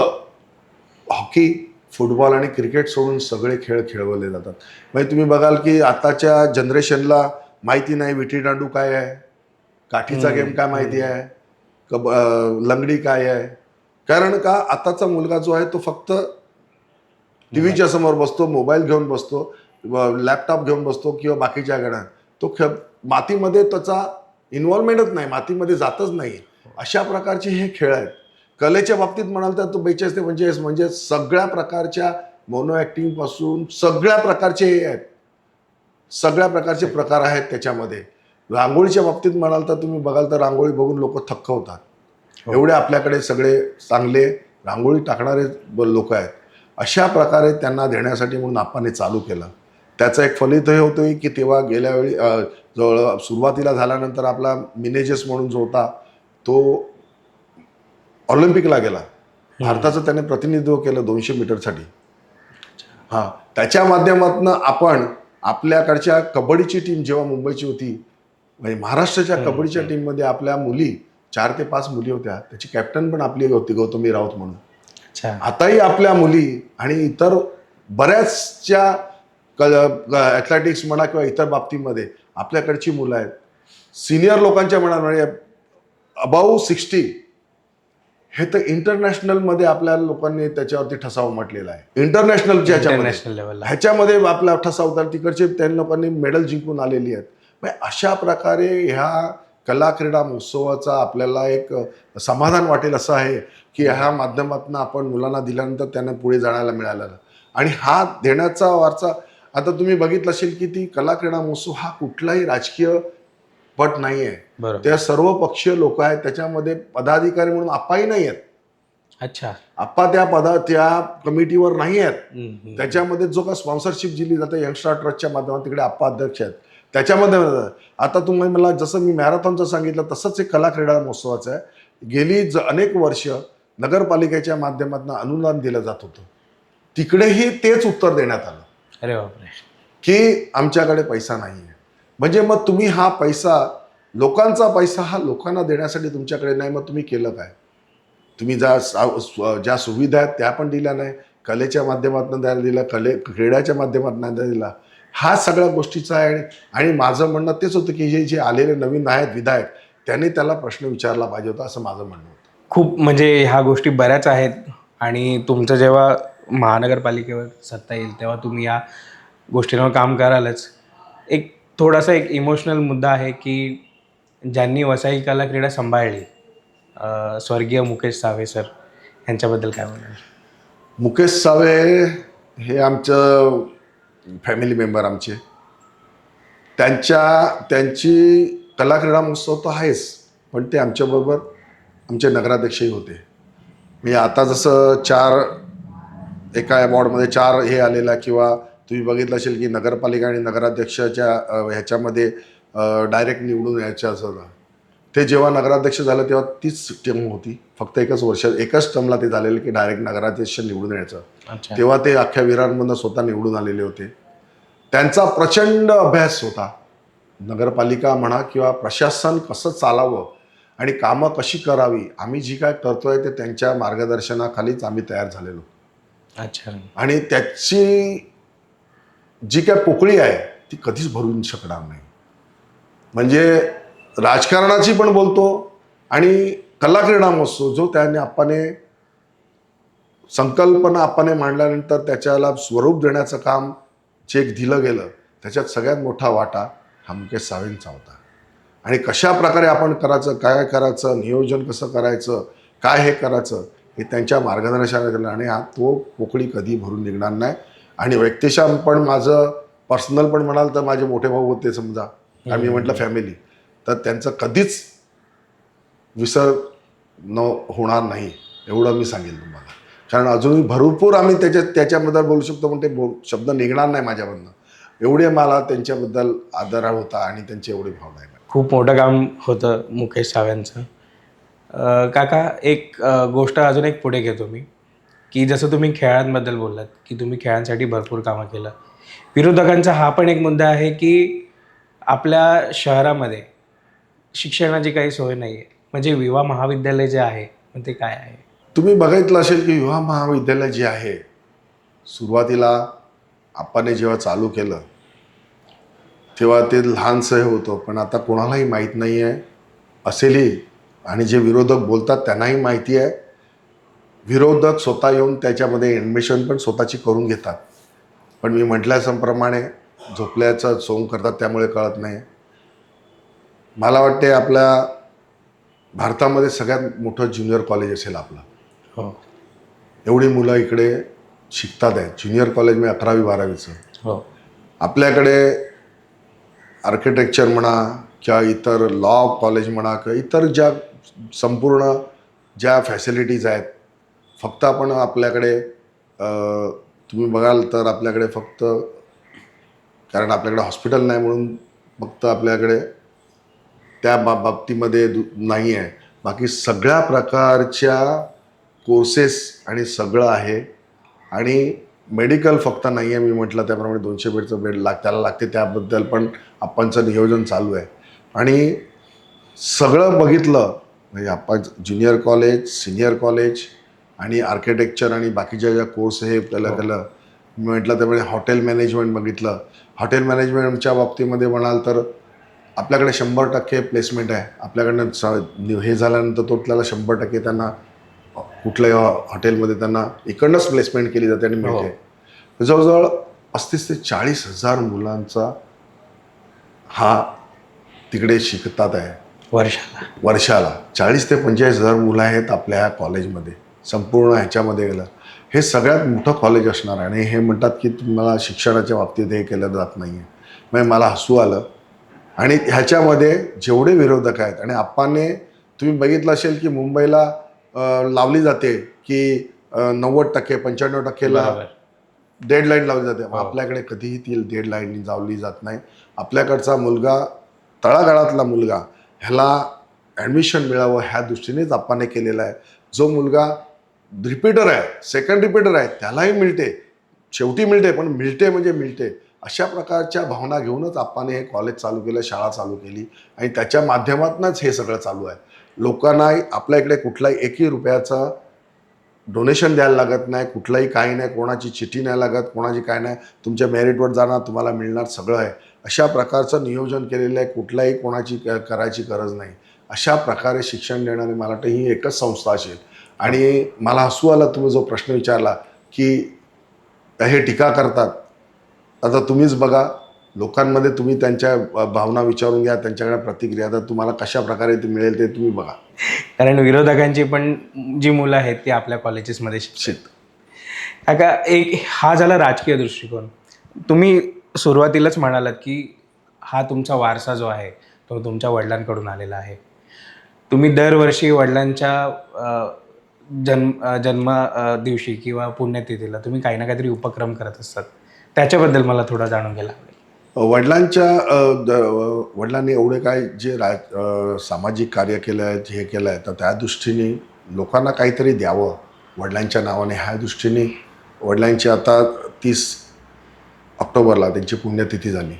हॉकी, फुटबॉल आणि क्रिकेट सोडून सगळे खेळ खेळवले जातात. म्हणजे तुम्ही बघाल की आताच्या जनरेशनला माहिती नाही विटीदांडू काय आहे, काठीचा गेम काय माहिती आहे, लंगडी काय आहे. कारण का आताचा मुलगा जो आहे तो फक्त टीव्हीच्या समोर बसतो, मोबाईल घेऊन बसतो, लॅपटॉप घेऊन बसतो किंवा बाकीच्या घरात तो मातीमध्ये त्याचा इन्व्हॉल्वमेंटच नाही, मातीमध्ये जातच नाही. अशा प्रकारचे हे खेळ आहेत. कलेच्या बाबतीत म्हणाल तर तो 42 ते 45 म्हणजे सगळ्या प्रकारच्या मोनो ॲक्टिंग पासून सगळ्या प्रकारचे हे आहेत, सगळ्या प्रकारचे प्रकार आहेत त्याच्यामध्ये. रांगोळीच्या बाबतीत म्हणाल तर तुम्ही बघाल तर रांगोळी बघून लोक थक्क होतात. एवढे आपल्याकडे सगळे चांगले रांगोळी टाकणारे लोक आहेत. अशा प्रकारे त्यांना देण्यासाठी म्हणून आपण चालू केलं. त्याचं एक फलित हे होतं की तेव्हा गेल्या वेळी जवळ सुरुवातीला झाल्यानंतर आपला मिनेजेस म्हणून जो होता तो ऑलिम्पिकला गेला. भारताचं त्याने प्रतिनिधित्व केलं 200 मीटरसाठी. हां, त्याच्या माध्यमातून आपण आपल्याकडच्या कबड्डीची टीम जेव्हा मुंबईची होती, म्हणजे महाराष्ट्राच्या कबड्डीच्या टीममध्ये आपल्या मुली 4 ते 5 मुली होत्या. त्याची कॅप्टन पण आपली होती गौतमी राऊत म्हणून. आताही आपल्या मुली आणि इतर बऱ्याचशा ॲथलेटिक्स म्हणा किंवा इतर बाबतीमध्ये आपल्याकडची मुलं आहेत. सिनियर लोकांच्या म्हणा म्हणजे अबाऊ 60 हे तर इंटरनॅशनलमध्ये आपल्या लोकांनी त्याच्यावरती ठसा उमटलेला आहे. इंटरनॅशनल ह्याच्यामध्ये आपला ठसा होता. तिकडचे त्या लोकांनी मेडल जिंकून आलेली आहेत. म्हणजे अशा प्रकारे ह्या कला क्रीडा महोत्सवाचा आपल्याला एक समाधान वाटेल असं आहे की ह्या माध्यमातून आपण मुलांना दिल्यानंतर त्यांना पुढे जाण्याला मिळालेलं. आणि हा देण्याचा वारसा आता तुम्ही बघितलं असेल की ती कला क्रीडा महोत्सव हा कुठलाही राजकीय पट नाही आहे. बरोबर. त्या सर्व पक्षीय लोक आहेत, त्याच्यामध्ये पदाधिकारी म्हणून आप्पाही नाही आहेत. अच्छा. आप्पा त्या कमिटीवर नाही आहेत. हम्म. त्याच्यामध्ये जो का स्पॉन्सरशिप दिली जाते यंगस्टार ट्रस्टच्या माध्यमातून, तिकडे आप्पा अध्यक्ष आहेत. त्याच्यामध्ये आता तुम्ही मला जसं मी मॅरेथॉनचं सांगितलं तसंच एक कला क्रीडा महोत्सवाचं आहे. गेली अनेक वर्ष नगरपालिकेच्या माध्यमातून अनुदान दिलं जात होतं. तिकडेही तेच उत्तर देण्यात आलं अरे बापरे. की आमच्याकडे पैसा नाही आहे. म्हणजे मग तुम्ही हा पैसा, लोकांचा पैसा हा लोकांना देण्यासाठी तुमच्याकडे नाही, मग तुम्ही केलं काय? तुम्ही ज्या सुविधा आहेत त्या पण दिल्या नाही, कलेच्या माध्यमातून द्यायला दिला, क्रीडाच्या माध्यमातून नाही दिला. हा सगळ्या गोष्टीचा आहे. आणि माझं म्हणणं तेच होतं की जे आलेले नवीन आहेत विधायक, त्यांनी त्याला प्रश्न विचारला पाहिजे होता, असं माझं म्हणणं होतं. खूप म्हणजे ह्या गोष्टी बऱ्याच आहेत. आणि तुमचं जेव्हा महानगरपालिकेवर सत्ता येईल तेव्हा तुम्ही या गोष्टींवर काम करालच. एक थोडासा एक इमोशनल मुद्दा आहे की ज्यांनी वसई कला क्रीडा सांभाळली, स्वर्गीय मुकेश सावे सर, यांच्याबद्दल काय म्हणाल? मुकेश सावे हे आमचं फॅमिली मेंबर आमचे. त्यांची कला क्रीडा महोत्सव तर आहेच, पण ते आमच्याबरोबर आमचे नगराध्यक्षही होते. मी आता जसं एका अवॉर्डमध्ये 4 हे आलेला, किंवा तुम्ही बघितलं असेल की नगरपालिका आणि नगराध्यक्षाच्या ह्याच्यामध्ये डायरेक्ट निवडून यायचं असं. ते जेव्हा नगराध्यक्ष झालं तेव्हा तीच टर्म होती, फक्त एकच टर्मला ते झालेलं की डायरेक्ट नगराध्यक्ष निवडून यायचं. अच्छा. तेव्हा ते अख्ख्या विरारमधून स्वतः निवडून आलेले होते. त्यांचा प्रचंड अभ्यास होता. नगरपालिका म्हणा किंवा प्रशासन कसं चालावं आणि कामं कशी करावी, आम्ही जी काय करतोय ते त्यांच्या मार्गदर्शनाखालीच आम्ही तयार झालेलो. अच्छा. आणि त्याची जी काय पोकळी आहे ती कधीच भरून शकणार नाही. म्हणजे राजकारणाची पण बोलतो, आणि कला क्रीडा महोत्सव जो त्याने संकल्पना मांडल्यानंतर त्याच्याला स्वरूप देण्याचं काम जे दिलं गेलं, त्याच्यात सगळ्यात मोठा वाटा हा मुकेश सावेंचा होता. आणि कशा प्रकारे आपण करायचं, काय करायचं, नियोजन कसं करायचं, काय हे करायचं, हे त्यांच्या मार्गदर्शनात केलं. आणि हा तो पोकळी कधी भरून निघणार नाही. आणि व्यक्तिशः पण माझं पर्सनल पण म्हणाल तर माझे मोठे भाऊ होते समजा, आम्ही म्हटलं फॅमिली, तर त्यांचं कधीच विसर होणार नाही एवढं मी सांगेल तुम्हाला. कारण अजूनही भरपूर आम्ही त्याच्याबद्दल बोलू शकतो, पण ते शब्द निघणार नाही माझ्यामधनं. एवढे मला त्यांच्याबद्दल आदर होता आणि त्यांची एवढी भावना आहे. खूप मोठं काम होतं मुकेश सावेंचं. काका, एक गोष्ट अजून एक पुढे घेतो मी, की जसं तुम्ही खेळांबद्दल बोललात की तुम्ही खेळांसाठी भरपूर कामं केलं. विरोधकांचा हा पण एक मुद्दा आहे की आपल्या शहरामध्ये शिक्षणाची काही सोय नाही आहे. म्हणजे विवाह महाविद्यालय जे आहे ते काय आहे? तुम्ही बघितलं असेल की युवा महाविद्यालय जे आहे, सुरुवातीला आपण जेव्हा चालू केलं तेव्हा ते लहानसं होतं, पण आता कोणालाही माहीत नाही आहे असेलही. आणि जे विरोधक बोलतात त्यांनाही माहिती आहे. विरोधक स्वतः येऊन त्याच्यामध्ये ॲडमिशन पण स्वतःची करून घेतात. पण मी म्हटल्याप्रमाणे झोपल्याचं सोंग करतात, त्यामुळे कळत नाही. मला वाटते आपल्या भारतामध्ये सगळ्यात मोठं ज्युनियर कॉलेज असेल आपलं. हो. एवढी मुलं इकडे शिकतात आहेत. ज्युनियर कॉलेज म्हणजे 11वी 12वीचं. हो. आपल्याकडे आर्किटेक्चर म्हणा किंवा इतर लॉ कॉलेज म्हणा किंवा इतर ज्या संपूर्ण ज्या फॅसिलिटीज आहेत, फक्त आपण आपल्याकडे तुम्ही बघाल तर आपल्याकडे फक्त, कारण आपल्याकडे हॉस्पिटल नाही म्हणून फक्त आपल्याकडे त्या बाबतीमध्ये नाही आहे. बाकी सगळ्या प्रकारच्या कोर्सेस आणि सगळं आहे. आणि मेडिकल फक्त नाही आहे, मी म्हटलं त्याप्रमाणे 200 बेडचं बेड त्याला लागते, त्याबद्दल पण आपणचं नियोजन चालू आहे. आणि सगळं बघितलं म्हणजे आपण ज्युनियर कॉलेज, सिनियर कॉलेज आणि आर्किटेक्चर आणि बाकीच्या ज्या कोर्स हे केलं. मी म्हटलं त्यामुळे हॉटेल मॅनेजमेंट बघितलं. हॉटेल मॅनेजमेंटच्या बाबतीमध्ये म्हणाल तर आपल्याकडे 100% प्लेसमेंट आहे. आपल्याकडनं हे झाल्यानंतर तो त्याला 100% त्यांना कुठल्याही हॉटेलमध्ये त्यांना इकडनंच प्लेसमेंट केली जाते आणि मिळते. जवळजवळ 35,000 ते 40,000 मुलांचा हा तिकडे शिकतात आहे वर्षाला. 40,000 ते 45,000 मुलं आहेत आपल्या ह्या कॉलेजमध्ये. संपूर्ण ह्याच्यामध्ये गेलं हे सगळ्यात मोठं कॉलेज असणार आहे. आणि हे म्हणतात की तुम्हाला शिक्षणाच्या बाबतीत हे केलं जात नाही आहे. म्हणजे मला हसू आलं आणि ह्याच्यामध्ये जेवढे विरोधक आहेत, आणि आप्पाने तुम्ही बघितलं असेल की मुंबईला लावली जाते की 90% 95%ला बरोबर. डेडलाईन लावली जाते. हो. आपल्याकडे कधीही ती डेडलाईन लावली जात नाही. आपल्याकडचा मुलगा, तळागाळातला मुलगा, ह्याला ॲडमिशन मिळावं ह्या दृष्टीनेच आप्पाने केलेला आहे. जो मुलगा रिपीटर आहे, सेकंड रिपीटर आहे, त्यालाही मिळते, शेवटी मिळते, पण मिळते म्हणजे मिळते. अशा प्रकारच्या भावना घेऊनच आप्पाने हे कॉलेज चालू केलं, शाळा चालू केली, आणि त्याच्या माध्यमातूनच हे सगळं चालू आहे. लोकांना आपल्या इकडे कुठलाही एकही रुपयाचा डोनेशन द्यायला लागत नाही, कुठलंही काही नाही, कोणाची चिठी नाही लागत, कोणाची काय नाही, तुमच्या मेरिटवर जाणार, तुम्हाला मिळणार, सगळं आहे. अशा प्रकारचं नियोजन केलेलं आहे. कुठलाही कोणाची करायची गरज नाही. अशा प्रकारे शिक्षण देणारी मला वाटतं ही एकच संस्था असेल. आणि मला हसू आला तुम्ही जो प्रश्न विचारला की हे टीका करतात. आता तुम्हीच बघा, लोकांमध्ये तुम्ही त्यांच्या भावना विचारून घ्या, त्यांच्याकडे प्रतिक्रिया, तर तुम्हाला कशा प्रकारे ते मिळेल ते तुम्ही बघा. कारण विरोधकांची पण जी मुलं आहेत ती आपल्या कॉलेजेसमध्ये शिकतात. काका, एक हा झाला राजकीय दृष्टिकोन. तुम्ही सुरुवातीलाच म्हणालात की हा तुमचा वारसा जो आहे तो तुमच्या वडिलांकडून आलेला आहे. तुम्ही दरवर्षी वडिलांच्या जन्म दिवशी किंवा पुण्यतिथीला तुम्ही काही ना काहीतरी उपक्रम करत असतात. त्याच्याबद्दल मला थोडं जाणून घ्यायला आवडेल. वडिलांनी एवढे काय जे सामाजिक कार्य केलं आहे, हे केलं आहे, तर त्या दृष्टीने लोकांना काहीतरी द्यावं वडिलांच्या नावाने, ह्या दृष्टीने वडिलांची आता 30 ऑक्टोबरला त्यांची पुण्यतिथी झाली.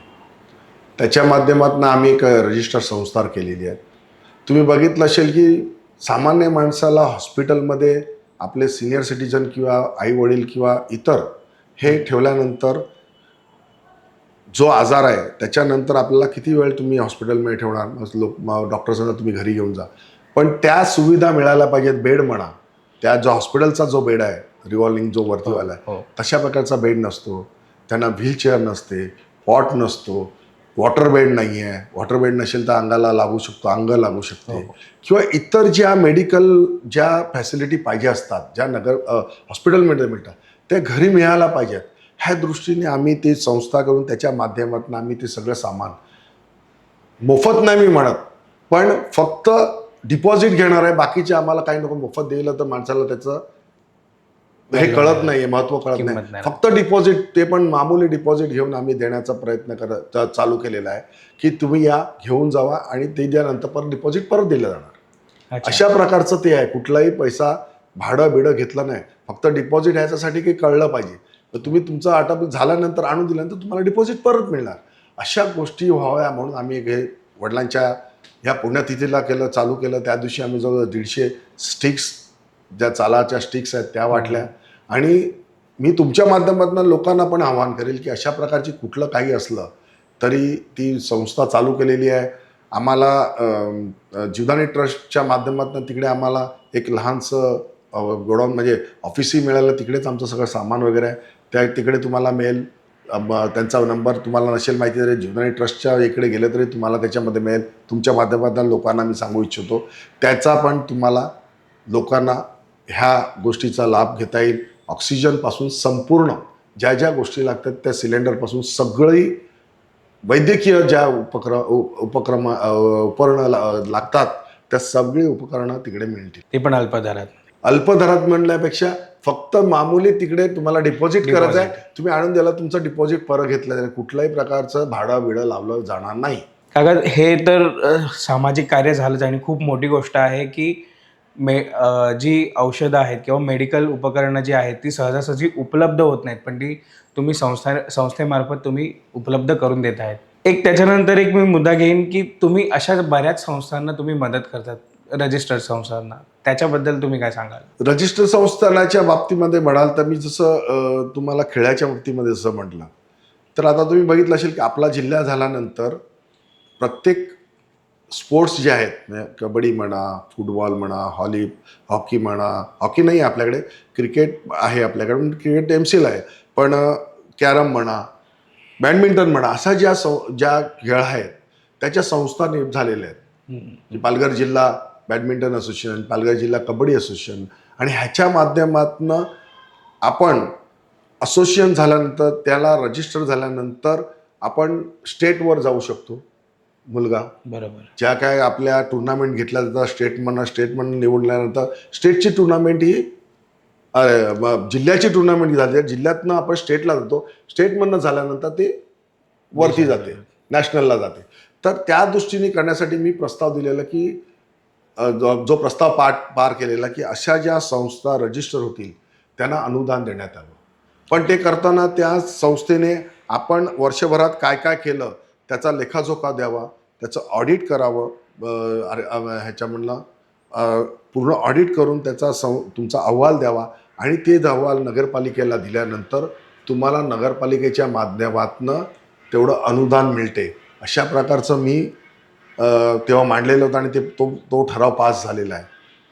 त्याच्या माध्यमातून आम्ही एक रजिस्टर संस्था केलेली आहे. तुम्ही बघितलं असेल की सामान्य माणसाला हॉस्पिटलमध्ये आपले सिनियर सिटीजन किंवा आईवडील किंवा इतर हे ठेवल्यानंतर जो आजार आहे त्याच्यानंतर आपल्याला किती वेळ तुम्ही हॉस्पिटलमध्ये ठेवणार, डॉक्टर्सना तुम्ही घरी घेऊन जा, पण त्या सुविधा मिळायला पाहिजेत. बेड म्हणा, त्या जो हॉस्पिटलचा जो बेड आहे, रिव्हॉल्विंग जो वरतीवाला आहे, तशा प्रकारचा बेड नसतो. त्यांना व्हीलचेअर नसते, पॉट नसतो, वॉटर बेड नाही आहे. वॉटर बेड नसेल तर अंगाला लागू शकतो, अंग लागू शकते, किंवा इतर ज्या मेडिकल ज्या फॅसिलिटी पाहिजे असतात, ज्या हॉस्पिटलमध्ये मिळतात, त्या घरी मिळायला पाहिजेत. ह्या दृष्टीने आम्ही ती संस्था करून त्याच्या माध्यमातून आम्ही ते सगळं सामान मोफत नाही मी म्हणत, पण फक्त डिपॉझिट घेणार आहे. बाकीचे आम्हाला काही नको, मोफत दिलं तर माणसाला त्याचं हे कळत नाही, महत्त्व कळत नाही. फक्त डिपॉझिट, ते पण मामूली डिपॉझिट घेऊन आम्ही देण्याचा प्रयत्न चालू केलेला आहे की तुम्ही या, घेऊन जावा, आणि ते दिल्यानंतर परत डिपॉझिट परत दिलं जाणार. अशा प्रकारचं ते आहे. कुठलाही पैसा भाडं बिडं घेतलं नाही, फक्त डिपॉझिट ह्याच्यासाठी काही कळलं पाहिजे. तर तुम्ही तुमचं आटप झाल्यानंतर, आणून दिल्यानंतर तुम्हाला डिपॉझिट परत मिळणार. अशा गोष्टी व्हाव्या म्हणून आम्ही हे वडिलांच्या ह्या पुण्यतिथीला चालू केलं. त्या दिवशी आम्ही जवळ 150 स्टिक्स, ज्या चालाच्या स्टिक्स आहेत त्या वाटल्या. आणि मी तुमच्या माध्यमातून लोकांना पण आवाहन करेल की अशा प्रकारची कुठलं काही असलं तरी ती संस्था चालू केलेली आहे. आम्हाला जीवदानी ट्रस्टच्या माध्यमातून तिकडे आम्हाला एक लहानसं गोडाऊन, म्हणजे ऑफिसही मिळालं, तिकडेच आमचं सगळं सामान वगैरे आहे. त्या तिकडे तुम्हाला मिळेल. त्यांचा नंबर तुम्हाला नसेल माहिती तरी जीवदानी ट्रस्टच्या इकडे गेले तरी तुम्हाला त्याच्यामध्ये मिळेल. तुमच्या माध्यमातून लोकांना मी सांगू इच्छितो, त्याचा पण तुम्हाला लोकांना ह्या गोष्टीचा लाभ घेता येईल. ऑक्सिजनपासून संपूर्ण ज्या ज्या गोष्टी लागतात, त्या सिलेंडरपासून सगळी वैद्यकीय ज्या उपकरणं लागतात, त्या सगळी उपकरणं तिकडे मिळतील. ते पण अल्पदरात. अल्पदरात म्हणण्यापेक्षा फक्त मामूली तिकडे तुम्हाला डिपॉझिट करायचं आहे. तुम्ही आणून द्याला, तुमचं डिपॉझिट परत घेतलं जाईल. कुठल्याही प्रकारचं भाडं बिडं लावलं जाणार नाही. काका, हे तर सामाजिक कार्य झालंच, आणि खूप मोठी गोष्ट आहे की जी औषधं आहेत किंवा मेडिकल उपकरणं जी आहेत ती सहजासहजी उपलब्ध होत नाहीत, पण ती तुम्ही संस्थेमार्फत तुम्ही उपलब्ध करून देत आहेत. एक त्याच्यानंतर एक मी मुद्दा घेईन की तुम्ही अशा बऱ्याच संस्थांना तुम्ही मदत करतात, रजिस्टर्ड संस्थांना. त्याच्याबद्दल तुम्ही काय सांगाल? रजिस्टर संस्थानाच्या बाबतीमध्ये म्हणाल तर मी जसं तुम्हाला खेळाच्या बाबतीमध्ये जसं म्हटलं, तर आता तुम्ही बघितलं असेल की आपला जिल्हा झाल्यानंतर प्रत्येक स्पोर्ट्स जे आहेत, म्हणजे कबड्डी म्हणा, फुटबॉल म्हणा, हॉकी म्हणा, हॉकी नाही आपल्याकडे, क्रिकेट आहे आपल्याकडे, क्रिकेट MCL आहे, पण कॅरम म्हणा, बॅडमिंटन म्हणा, असा ज्या खेळ आहेत त्याच्या संस्था झालेल्या आहेत. पालघर जिल्हा बॅडमिंटन असोसिएशन, पालघर जिल्हा कबड्डी असोसिएशन, आणि ह्याच्या माध्यमातून आपण असोसिएशन झाल्यानंतर, त्याला रजिस्टर झाल्यानंतर आपण स्टेटवर जाऊ शकतो. मुलगा, बरोबर. ज्या काय आपल्या टुर्नामेंट घेतल्या जातात स्टेटमधनं निवडल्यानंतर स्टेटची टुर्नामेंट ही जिल्ह्याची टुर्नामेंट झाली, जिल्ह्यातनं आपण स्टेटला जातो, स्टेटमधनं झाल्यानंतर ते वरती जाते, नॅशनलला जाते. तर त्या दृष्टीने करण्यासाठी मी प्रस्ताव दिलेला की जो प्रस्ताव पार केलेला की अशा ज्या संस्था रजिस्टर होतील त्यांना अनुदान देण्यात यावं. पण ते करताना त्या संस्थेने आपण वर्षभरात काय काय केलं त्याचा लेखाजोखा द्यावा, त्याचं ऑडिट करावं, ह्याच्यामधलं पूर्ण ऑडिट करून त्याचा तुमचा अहवाल द्यावा आणि ते अहवाल नगरपालिकेला दिल्यानंतर तुम्हाला नगरपालिकेच्या माध्यमातनं तेवढं अनुदान मिळते. अशा प्रकारचं मी तेव्हा मांडलेलं होतं आणि तो ठराव पास झालेला आहे.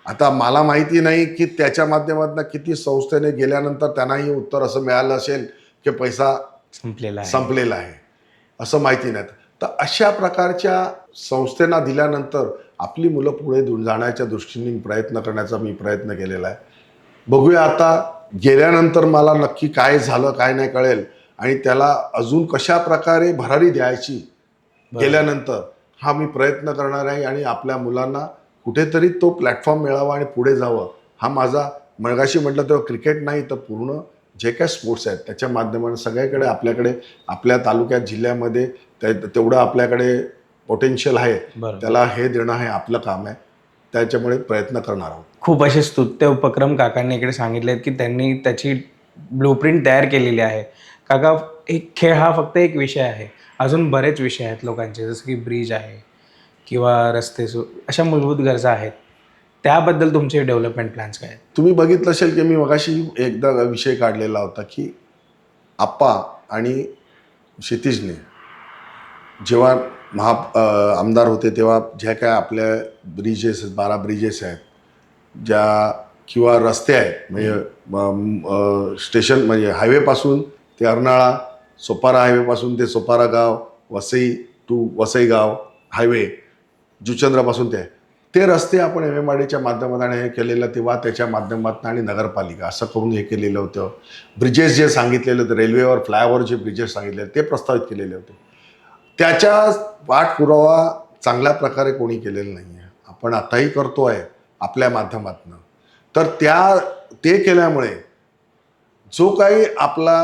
आता मला माहिती नाही की त्याच्या माध्यमातून किती संस्थेने गेल्यानंतर त्यांनाही उत्तर असं मिळालं असेल की पैसा संपलेला आहे, असं माहिती नाही. तर अशा प्रकारच्या संस्थेना दिल्यानंतर आपली मुलं पुढे जाण्याच्या दृष्टीने प्रयत्न करण्याचा मी प्रयत्न केलेला आहे. बघूया आता गेल्यानंतर मला नक्की काय झालं काय नाही कळेल आणि त्याला अजून कशा प्रकारे भरारी द्यायची गेल्यानंतर हा मी प्रयत्न करणार आहे आणि आपल्या मुलांना कुठेतरी तो प्लॅटफॉर्म मिळावा आणि पुढे जावं हा माझा, मगाशी म्हटलं तेव्हा क्रिकेट नाही तर पूर्ण जे काय स्पोर्ट्स आहेत त्याच्या माध्यमाने सगळ्याकडे आपल्याकडे आपल्या तालुक्यात जिल्ह्यामध्ये तेवढं आपल्याकडे पोटेन्शियल आहे, त्याला हे देणं हे आपलं काम आहे. त्याच्यामुळे प्रयत्न करणार आहोत. खूप असे स्तुत्य उपक्रम काकांनी इकडे सांगितले आहेत की त्यांनी त्याची ब्लूप्रिंट तयार केलेली आहे. काका, एक खेळ हा फक्त एक विषय आहे, अजून बरेच विषय आहेत लोकांचे, जसं की ब्रिज आहे किंवा रस्ते, अशा मूलभूत गरजा आहेत. त्याबद्दल तुमचे डेव्हलपमेंट प्लॅन्स काय आहेत? तुम्ही बघितलं असेल की मी मगाशी एकदा विषय काढलेला होता की आप्पा आणि क्षितिजने जेव्हा आमदार होते तेव्हा ज्या काय आपल्या ब्रिजेस 12 ब्रिजेस आहेत ज्या किंवा रस्ते आहेत म्हणजे स्टेशन म्हणजे हायवेपासून ते अर्नाळा, सोपारा हायवेपासून ते सोपारा गाव, वसई टू वसई गाव हायवे, जुचंद्रापासून ते रस्ते आपण MMRDच्या माध्यमातून हे केलेलं तेव्हा त्याच्या माध्यमातून आणि नगरपालिका असं करून हे केलेलं होतं. ब्रिजेस जे सांगितलेले होते रेल्वेवर फ्लायओव्हर जे ब्रिजेस सांगितले ते प्रस्तावित केलेले होते. त्याच्या पाठपुरावा चांगल्या प्रकारे कोणी केलेला नाही आहे. आपण आताही करतो आहे आपल्या माध्यमातून. तर ते केल्यामुळे जो काही आपला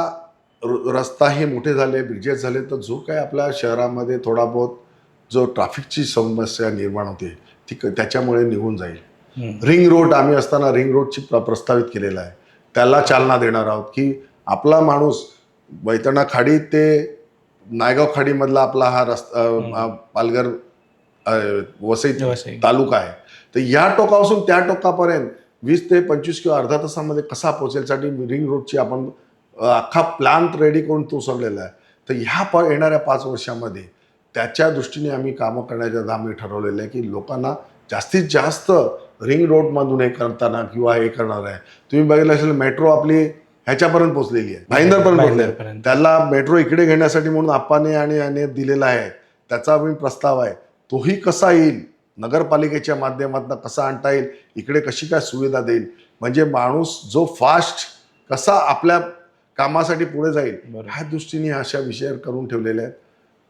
रस्ता हे मोठे झाले, ब्रिजेस झाले, तर जो काही आपल्या शहरामध्ये थोडा बहुत जो ट्रॅफिकची समस्या निर्माण होते ती त्याच्यामुळे निघून जाईल. रिंग रोड आम्ही असताना रिंग रोडची प्रस्तावित केलेला आहे, त्याला चालना देणार आहोत की आपला माणूस बैतरणा खाडी ते नायगाव खाडीमधला आपला हा रस्ता पालघर वसई तालुका आहे. तर या टोकापासून त्या टोकापर्यंत 20 ते 25 किंवा अर्धा तासामध्ये कसा पोहोचेलसाठी रिंग रोडची आपण अख्खा प्लॅन रेडी करून तो सोडलेला आहे. तर ह्या येणाऱ्या 5 वर्षामध्ये त्याच्या दृष्टीने आम्ही कामं करण्याच्या आम्ही ठरवलेलं आहे की लोकांना जास्तीत जास्त रिंग रोडमधून हे करताना किंवा हे करणार आहे. तुम्ही बघितलं असेल मेट्रो आपली ह्याच्यापर्यंत पोहोचलेली आहे, भाईंदरपर्यंत पोहोचले. त्याला मेट्रो इकडे घेण्यासाठी म्हणून आप्पाने आणि दिलेला आहे, त्याचा मी प्रस्ताव आहे. तोही कसा येईल, नगरपालिकेच्या माध्यमातून कसा आणता येईल, इकडे कशी काय सुविधा देईल, म्हणजे माणूस जो फास्ट कसा आपल्या कामासाठी पुढे जाईल ह्या दृष्टीने अशा विषय करून ठेवलेले आहेत.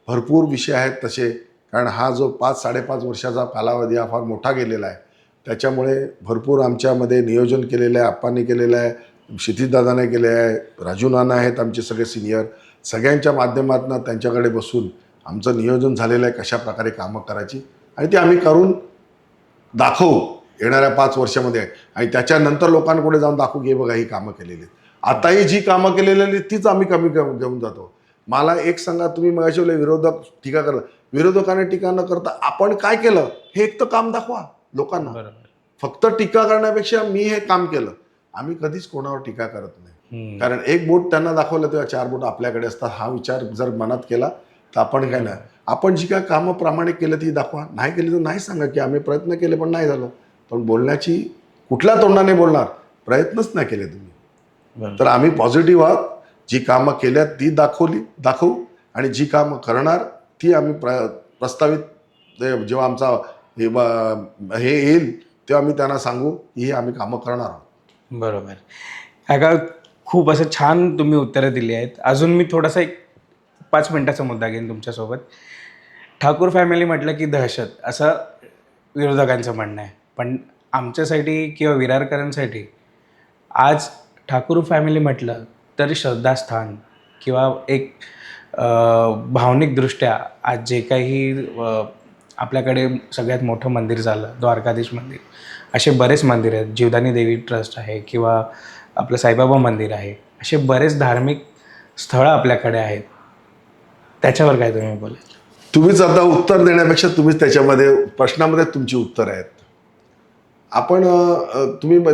भरपूर विषय आहेत तसे, कारण हा जो 5-5.5 वर्षाचा कालावधी हा फार मोठा गेलेला आहे. त्याच्यामुळे भरपूर आमच्यामध्ये नियोजन केलेलं आहे, आप्पांनी केलेलं आहे, क्षितिजदादाने केले आहे, राजू नाना आहेत आमचे सगळे सिनियर, सगळ्यांच्या माध्यमातून त्यांच्याकडे बसून आमचं नियोजन झालेलं आहे कशा प्रकारे कामं करायची आणि ते आम्ही करून दाखवू येणाऱ्या 5 वर्षामध्ये. आणि त्याच्यानंतर लोकांपुढे जाऊन दाखवू घे बघा ही कामं केलेली आहेत. आताही जी कामं केलेली आहेत तीच आम्ही कमी घेऊन जातो. मला एक सांगा, तुम्ही मगाशी विरोधक टीका करता, विरोधकाने टीका न करता आपण काय केलं हे एक तर काम दाखवा लोकांना. फक्त टीका करण्यापेक्षा मी हे काम केलं, आम्ही कधीच कोणावर टीका करत नाही. कारण एक बोट त्यांना दाखवलं तेव्हा 4 बोट आपल्याकडे असतात. हा विचार जर मनात केला तर आपण काय नाही, आपण जी काय कामं प्रामाणिक केलं ती दाखवा, नाही केली तर नाही सांगा की आम्ही प्रयत्न केले पण नाही झालं. पण बोलण्याची कुठल्या तोंडाने बोलणार, प्रयत्नच नाही केले तुम्ही. तर आम्ही पॉझिटिव्ह आहोत, जी कामं केल्यात ती दाखवू आणि जी कामं करणार ती आम्ही प्रस्तावित जेव्हा आमचा हे येईल तेव्हा आम्ही त्यांना सांगू की ही आम्ही कामं करणार आहोत. बरोबर. काका, खूप असं छान तुम्ही उत्तरं दिली आहेत. अजून मी थोडासा एक 5 मिनिटाचा मुद्दा घेईन तुमच्यासोबत. ठाकूर फॅमिली म्हटलं की दहशत असं विरोधकांचं म्हणणं आहे. पण आमच्यासाठी किंवा विरारकरांसाठी आज ठाकूर फॅमिली म्हटलं तर श्रद्धास्थान किंवा एक भावनिकदृष्ट्या आज जे काही आपल्याकडे सगळ्यात मोठं मंदिर झालं द्वारकाधीश मंदिर, असे बरेच मंदिर आहेत. जीवदानी देवी ट्रस्ट आहे किंवा आपलं साईबाबा मंदिर आहे, असे बरेच धार्मिक स्थळं आपल्याकडे आहेत. त्याच्यावर काय तुम्ही बोला? तुम्हीच आता उत्तर देण्यापेक्षा तुम्हीच त्याच्यामध्ये प्रश्नामध्ये तुमची उत्तर आहेत. आपण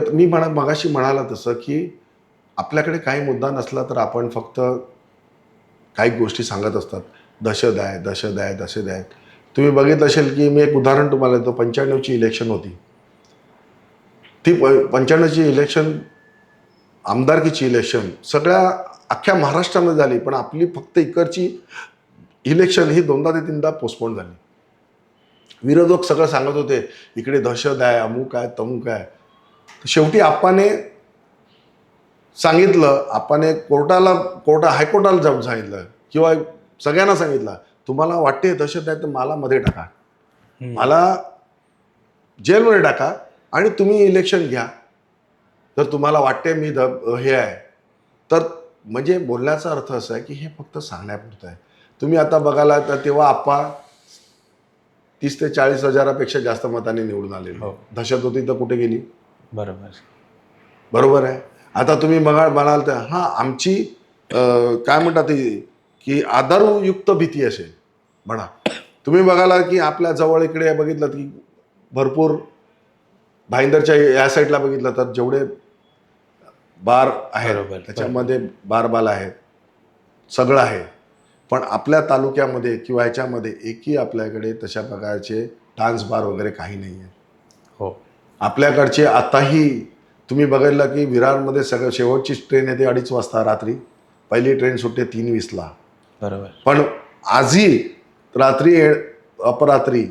मी मगाशी म्हणाला तसं की आपल्याकडे काही मुद्दा नसला तर आपण फक्त काही गोष्टी सांगत असतात. दहशत आहे, दहशत आहे, दहशत आहे. तुम्ही बघितलं असेल की मी एक उदाहरण तुम्हाला देतो. 95ची इलेक्शन होती. ती 95ची इलेक्शन, आमदारकीची इलेक्शन सगळ्या अख्ख्या महाराष्ट्रामध्ये झाली, पण आपली फक्त इकडची इलेक्शन ही 2दा ते 3दा पोस्टपोन झाली. विरोधक सगळं सांगत होते इकडे दहशत आहे, अमुक आहे, तमुक आहे. शेवटी आप्पाने सांगितलं, आप्पाने हायकोर्टाला जाऊन सांगितलं किंवा सगळ्यांना सांगितलं, तुम्हाला वाटते दहशत आहे तर मला मध्ये टाका, मला जेलमध्ये टाका आणि तुम्ही इलेक्शन घ्या. जर तुम्हाला वाटते मी हे आहे तर, म्हणजे बोलण्याचा अर्थ असा आहे की हे फक्त सांगण्यापुरतं आहे. तुम्ही आता बघायला तर तेव्हा आप्पा 30 ते 40 हजारापेक्षा जास्त मतांनी निवडून आलेले. हो. दहशत होती तर कुठे गेली? बरोबर आहे. आता तुम्ही म्हणाल तर आमची काय म्हणतात ती की आधारयुक्त भीती असेल म्हणा. तुम्ही बघाला की आपल्या जवळ इकडे बघितलं की भरपूर भाईंदरच्या या साईडला बघितलं तर जेवढे बार आहेत त्याच्यामध्ये बारबाल आहेत, सगळं आहे. पण आपल्या तालुक्यामध्ये किंवा ह्याच्यामध्ये एकही आपल्याकडे तशा प्रकारचे डान्स बार वगैरे काही नाही आहे. हो. आपल्याकडचे आताही तुम्ही बघितलं की विरारमध्ये सगळं शेवटची ट्रेन येते 2:30 वाजता रात्री, पहिली ट्रेन सुटते 3:20ला. बरोबर. पण आजही रात्री अपरात्री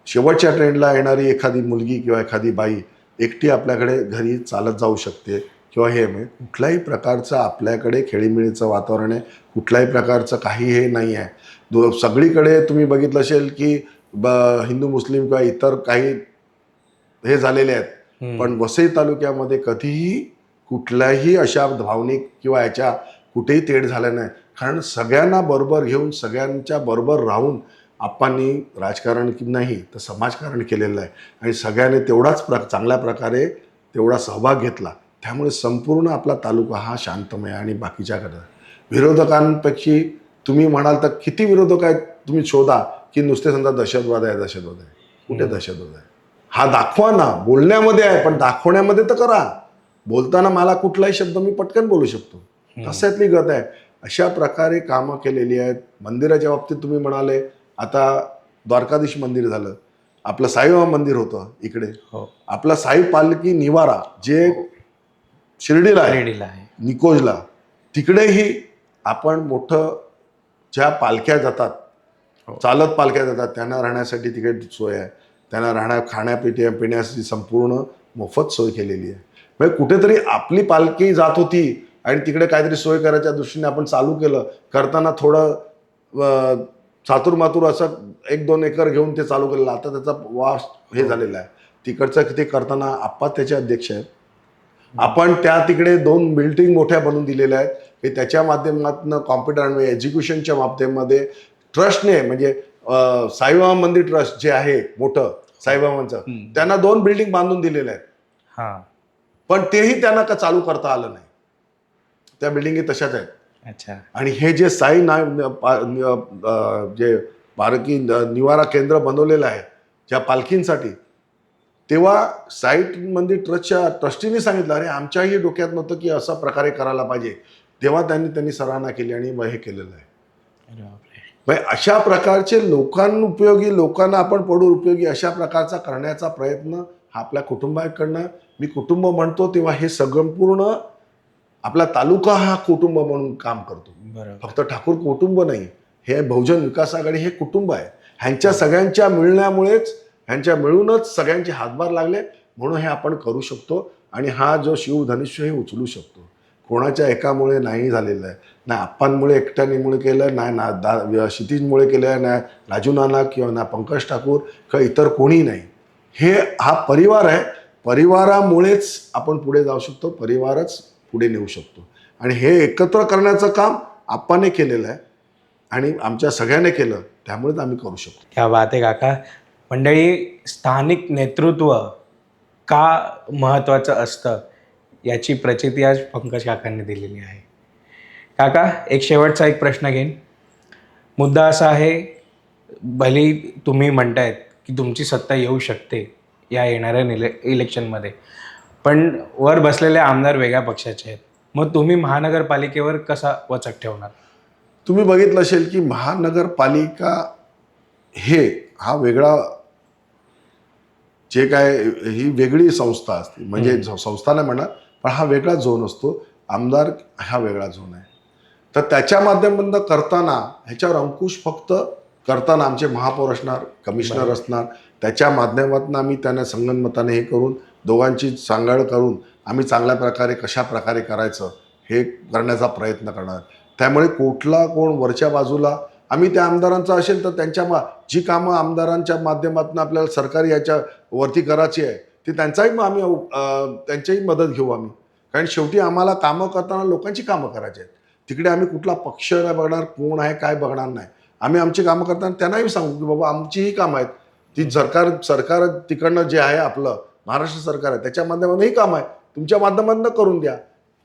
शेवटच्या ट्रेनला येणारी एखादी मुलगी किंवा एखादी बाई एकटी आपल्याकडे घरी चालत जाऊ शकते किंवा हे कुठल्याही प्रकारचं आपल्याकडे खेळीमेळीचं वातावरण आहे. कुठल्याही प्रकारचं काही हे नाही आहे. सगळीकडे तुम्ही बघितलं असेल की हिंदू मुस्लिम किंवा इतर काही हे झालेले आहेत. पण वसई तालुक्यामध्ये कधीही कुठल्याही अशा भावनिक किंवा याच्या कुठेही तेढ झालं नाही. कारण सगळ्यांना बरोबर घेऊन सगळ्यांच्या बरोबर राहून आप्पांनी राजकारण नाही तर समाजकारण केलेलं आहे आणि सगळ्यांनी तेवढाच चांगल्या प्रकारे तेवढा सहभाग घेतला. त्यामुळे संपूर्ण आपला तालुका हा शांतमय आणि बाकीच्याकडे. विरोधकांपैकी तुम्ही म्हणाल तर किती विरोधक आहेत तुम्ही शोधा की नुसते समजा दहशतवाद आहे, दहशतवाद आहे. कुठे दहशतवाद आहे? हा दाखवा ना. बोलण्यामध्ये आहे पण दाखवण्यामध्ये तर करा. बोलताना मला कुठलाही शब्द मी पटकन बोलू शकतो, तशातली गत आहे. अशा प्रकारे कामं केलेली आहेत. मंदिराच्या बाबतीत तुम्ही म्हणाले, आता द्वारकाधीश मंदिर झालं, आपलं साईबाबा मंदिर होतं इकडे. हो. आपला साई पालखी निवारा जे शिर्डीला आहे, निकोजला, तिकडेही आपण मोठं ज्या पालख्या जातात, चालत पालख्या जातात, त्यांना राहण्यासाठी तिकडे सोय आहे. त्यांना पिण्यासाठी संपूर्ण मोफत सोय केलेली आहे. म्हणजे कुठेतरी आपली पालखी जात होती आणि तिकडे काहीतरी सोय करायच्या दृष्टीने आपण चालू केलं. करताना थोडं चातुरमातुर असं 1-2 एकर घेऊन ते चालू केलेलं. आता त्याचा वास हे झालेला आहे. तिकडचं ते करताना आप्पा त्याचे अध्यक्ष आहेत. आपण त्या तिकडे 2 बिल्डिंग मोठ्या बनवून दिलेल्या आहेत की त्याच्या माध्यमातून कॉम्प्युटर आणि एज्युकेशनच्या माध्यमामध्ये ट्रस्टने, म्हणजे साईबाबा मंदिर ट्रस्ट जे आहे मोठं साईबाबांचं, त्यांना 2 बिल्डिंग बांधून दिलेल्या आहेत. पण तेही त्यांना का चालू करता आलं नाही. त्या बिल्डिंगी तशाच आहेत. अच्छा. आणि हे जे साई जे पालखी निवारा केंद्र बनवलेलं आहे ज्या पालखींसाठी, तेव्हा साईट मंदिर ट्रस्टच्या ट्रस्टीने सांगितलं अरे आमच्याही डोक्यात नव्हतं की असा प्रकारे करायला पाहिजे. तेव्हा त्यांनी सराहना केली आणि हे केलेलं आहे. म्हणजे अशा प्रकारचे लोकांउपयोगी, लोकांना आपण पडू उपयोगी अशा प्रकारचा करण्याचा प्रयत्न हा आपल्या कुटुंबाकडनं, मी कुटुंब म्हणतो तेव्हा हे संपूर्ण आपला तालुका हा कुटुंब म्हणून काम करतो. फक्त ठाकूर कुटुंब नाही, हे बहुजन विकास आघाडी हे कुटुंब आहे. ह्यांच्या सगळ्यांच्या मिळण्यामुळेच, ह्यांच्या मिळूनच सगळ्यांचे हातभार लागले, म्हणून हे आपण करू शकतो आणि हा जो शिवधनुष्य हे उचलू शकतो. कोणाच्या एकामुळे नाही झालेलं आहे. ना आप्पांमुळे एकट्यामुळे केलं, नाही क्षितिजमुळे केलं आहे, ना राजू नाना किंवा ना पंकज ठाकूर किंवा इतर कोणी नाही. हा परिवार आहे. परिवारामुळेच आपण पुढे जाऊ शकतो, परिवारच पुढे नेऊ शकतो. आणि हे एकत्र करण्याचं काम आप्पाने केलेलं आहे आणि आमच्या सगळ्यांनी केलं, त्यामुळेच आम्ही करू शकतो. क्या बात आहे काका. मंडळी, स्थानिक नेतृत्व का महत्त्वाचं असतं याची प्रचिती आज पंकज काकांनी दिलेली आहे. काका, एक शेवटचा प्रश्न घेईन. मुद्दा असा आहे, भले तुम्ही म्हणतायत की तुमची सत्ता येऊ शकते या येणाऱ्या इलेक्शनमध्ये, पण वर बसलेले आमदार वेगळ्या पक्षाचे आहेत. मग तुम्ही महानगरपालिकेवर कसा वचक ठेवणार? तुम्ही बघितलं असेल की महानगरपालिका हा वेगळा, जे काय ही वेगळी संस्था असते, म्हणजे संस्था नाही म्हणा, पण हा वेगळा झोन असतो. आमदार हा वेगळा झोन आहे. तर त्याच्या माध्यमातून करताना ह्याच्यावर अंकुश फक्त करताना आमचे महापौर असणार, कमिशनर असणार, त्याच्या माध्यमातून आम्ही त्यांना संगनमताने हे करून दोघांची सांगड करून आम्ही चांगल्या प्रकारे कशा प्रकारे करायचं हे करण्याचा प्रयत्न करणार. त्यामुळे कोण वरच्या बाजूला आम्ही त्या आमदारांचं असेल तर त्यांच्या जी कामं आमदारांच्या माध्यमातून आपल्याला सरकारी याच्या वरती करायची आहे ती त्यांचाही आम्ही त्यांच्याही मदत घेऊ आम्ही. कारण शेवटी आम्हाला कामं करताना लोकांची कामं करायची आहेत. तिकडे आम्ही कुठला पक्ष नाही बघणार, कोण आहे काय बघणार नाही. आम्ही आमची कामं करताना त्यांनाही सांगू की बाबा आमची ही कामं आहेत, ती सरकार तिकडनं जे आहे आपलं महाराष्ट्र सरकार आहे त्याच्या माध्यमातून ही कामं आहे, तुमच्या माध्यमातून करून द्या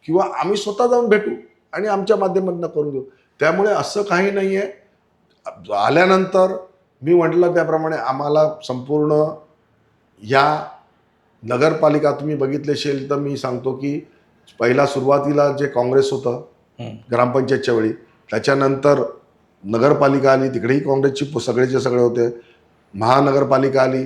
किंवा आम्ही स्वतः जाऊन भेटू आणि आमच्या माध्यमातून करून देऊ. त्यामुळे असं काही नाही आहे. आल्यानंतर मी म्हटलं त्याप्रमाणे आम्हाला संपूर्ण या नगरपालिका तुम्ही बघितले असेल तर मी सांगतो की पहिला सुरुवातीला जे काँग्रेस होतं ग्रामपंचायतच्या वेळी, त्याच्यानंतर नगरपालिका आली, तिकडेही काँग्रेसची सगळेचे सगळे होते. महानगरपालिका आली,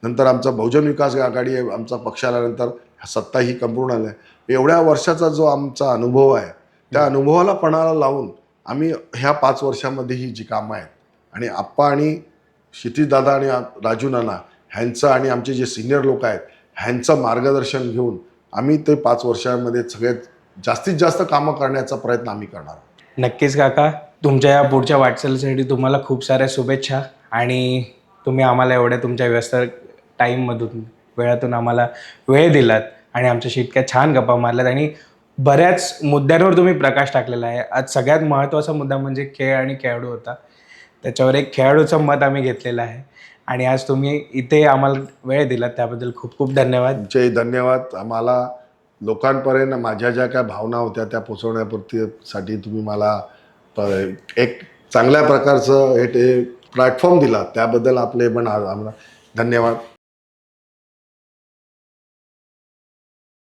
नंतर आमचा बहुजन विकास आघाडी आहे, आमचा पक्ष आल्यानंतर सत्ता ही संपूर्ण आली आहे. एवढ्या वर्षाचा जो आमचा अनुभव आहे त्या अनुभवाला पणाला लावून आम्ही ह्या 5 वर्षामध्ये ही जी कामं आहेत आणि आप्पा आणि क्षितिजदादा आणि राजू नाना ह्यांचं आणि आमचे जे सिनियर लोक आहेत ह्यांचं मार्गदर्शन घेऊन आम्ही ते 5 वर्षांमध्ये सगळ्यात जास्तीत जास्त कामं करण्याचा प्रयत्न आम्ही करणार. नक्कीच काका, तुमच्या या पुढच्या वाटचालीसाठी तुम्हाला खूप साऱ्या शुभेच्छा. आणि तुम्ही आम्हाला एवढ्या तुमच्या व्यस्त टाईममधून वेळातून आम्हाला वेळ दिलात आणि आमच्याशी इतक्या छान गप्पा मारल्यात आणि बऱ्याच मुद्द्यांवर तुम्ही प्रकाश टाकलेला आहे. आज सगळ्यात महत्त्वाचा मुद्दा म्हणजे खेळ आणि खेळाडू होता. त्याच्यावर एक खेळाडूचं मत आम्ही घेतलेलं आहे आणि आज तुम्ही इथे आम्हाला वेळ दिलात त्याबद्दल खूप खूप धन्यवाद. तुमचेही धन्यवाद. आम्हाला लोकांपर्यंत माझ्या ज्या काय भावना होत्या त्या पोचवण्यासाठी तुम्ही मला एक चांगल्या प्रकारचं हे प्लॅटफॉर्म दिला, त्याबद्दल आपले पण आम्हाला धन्यवाद.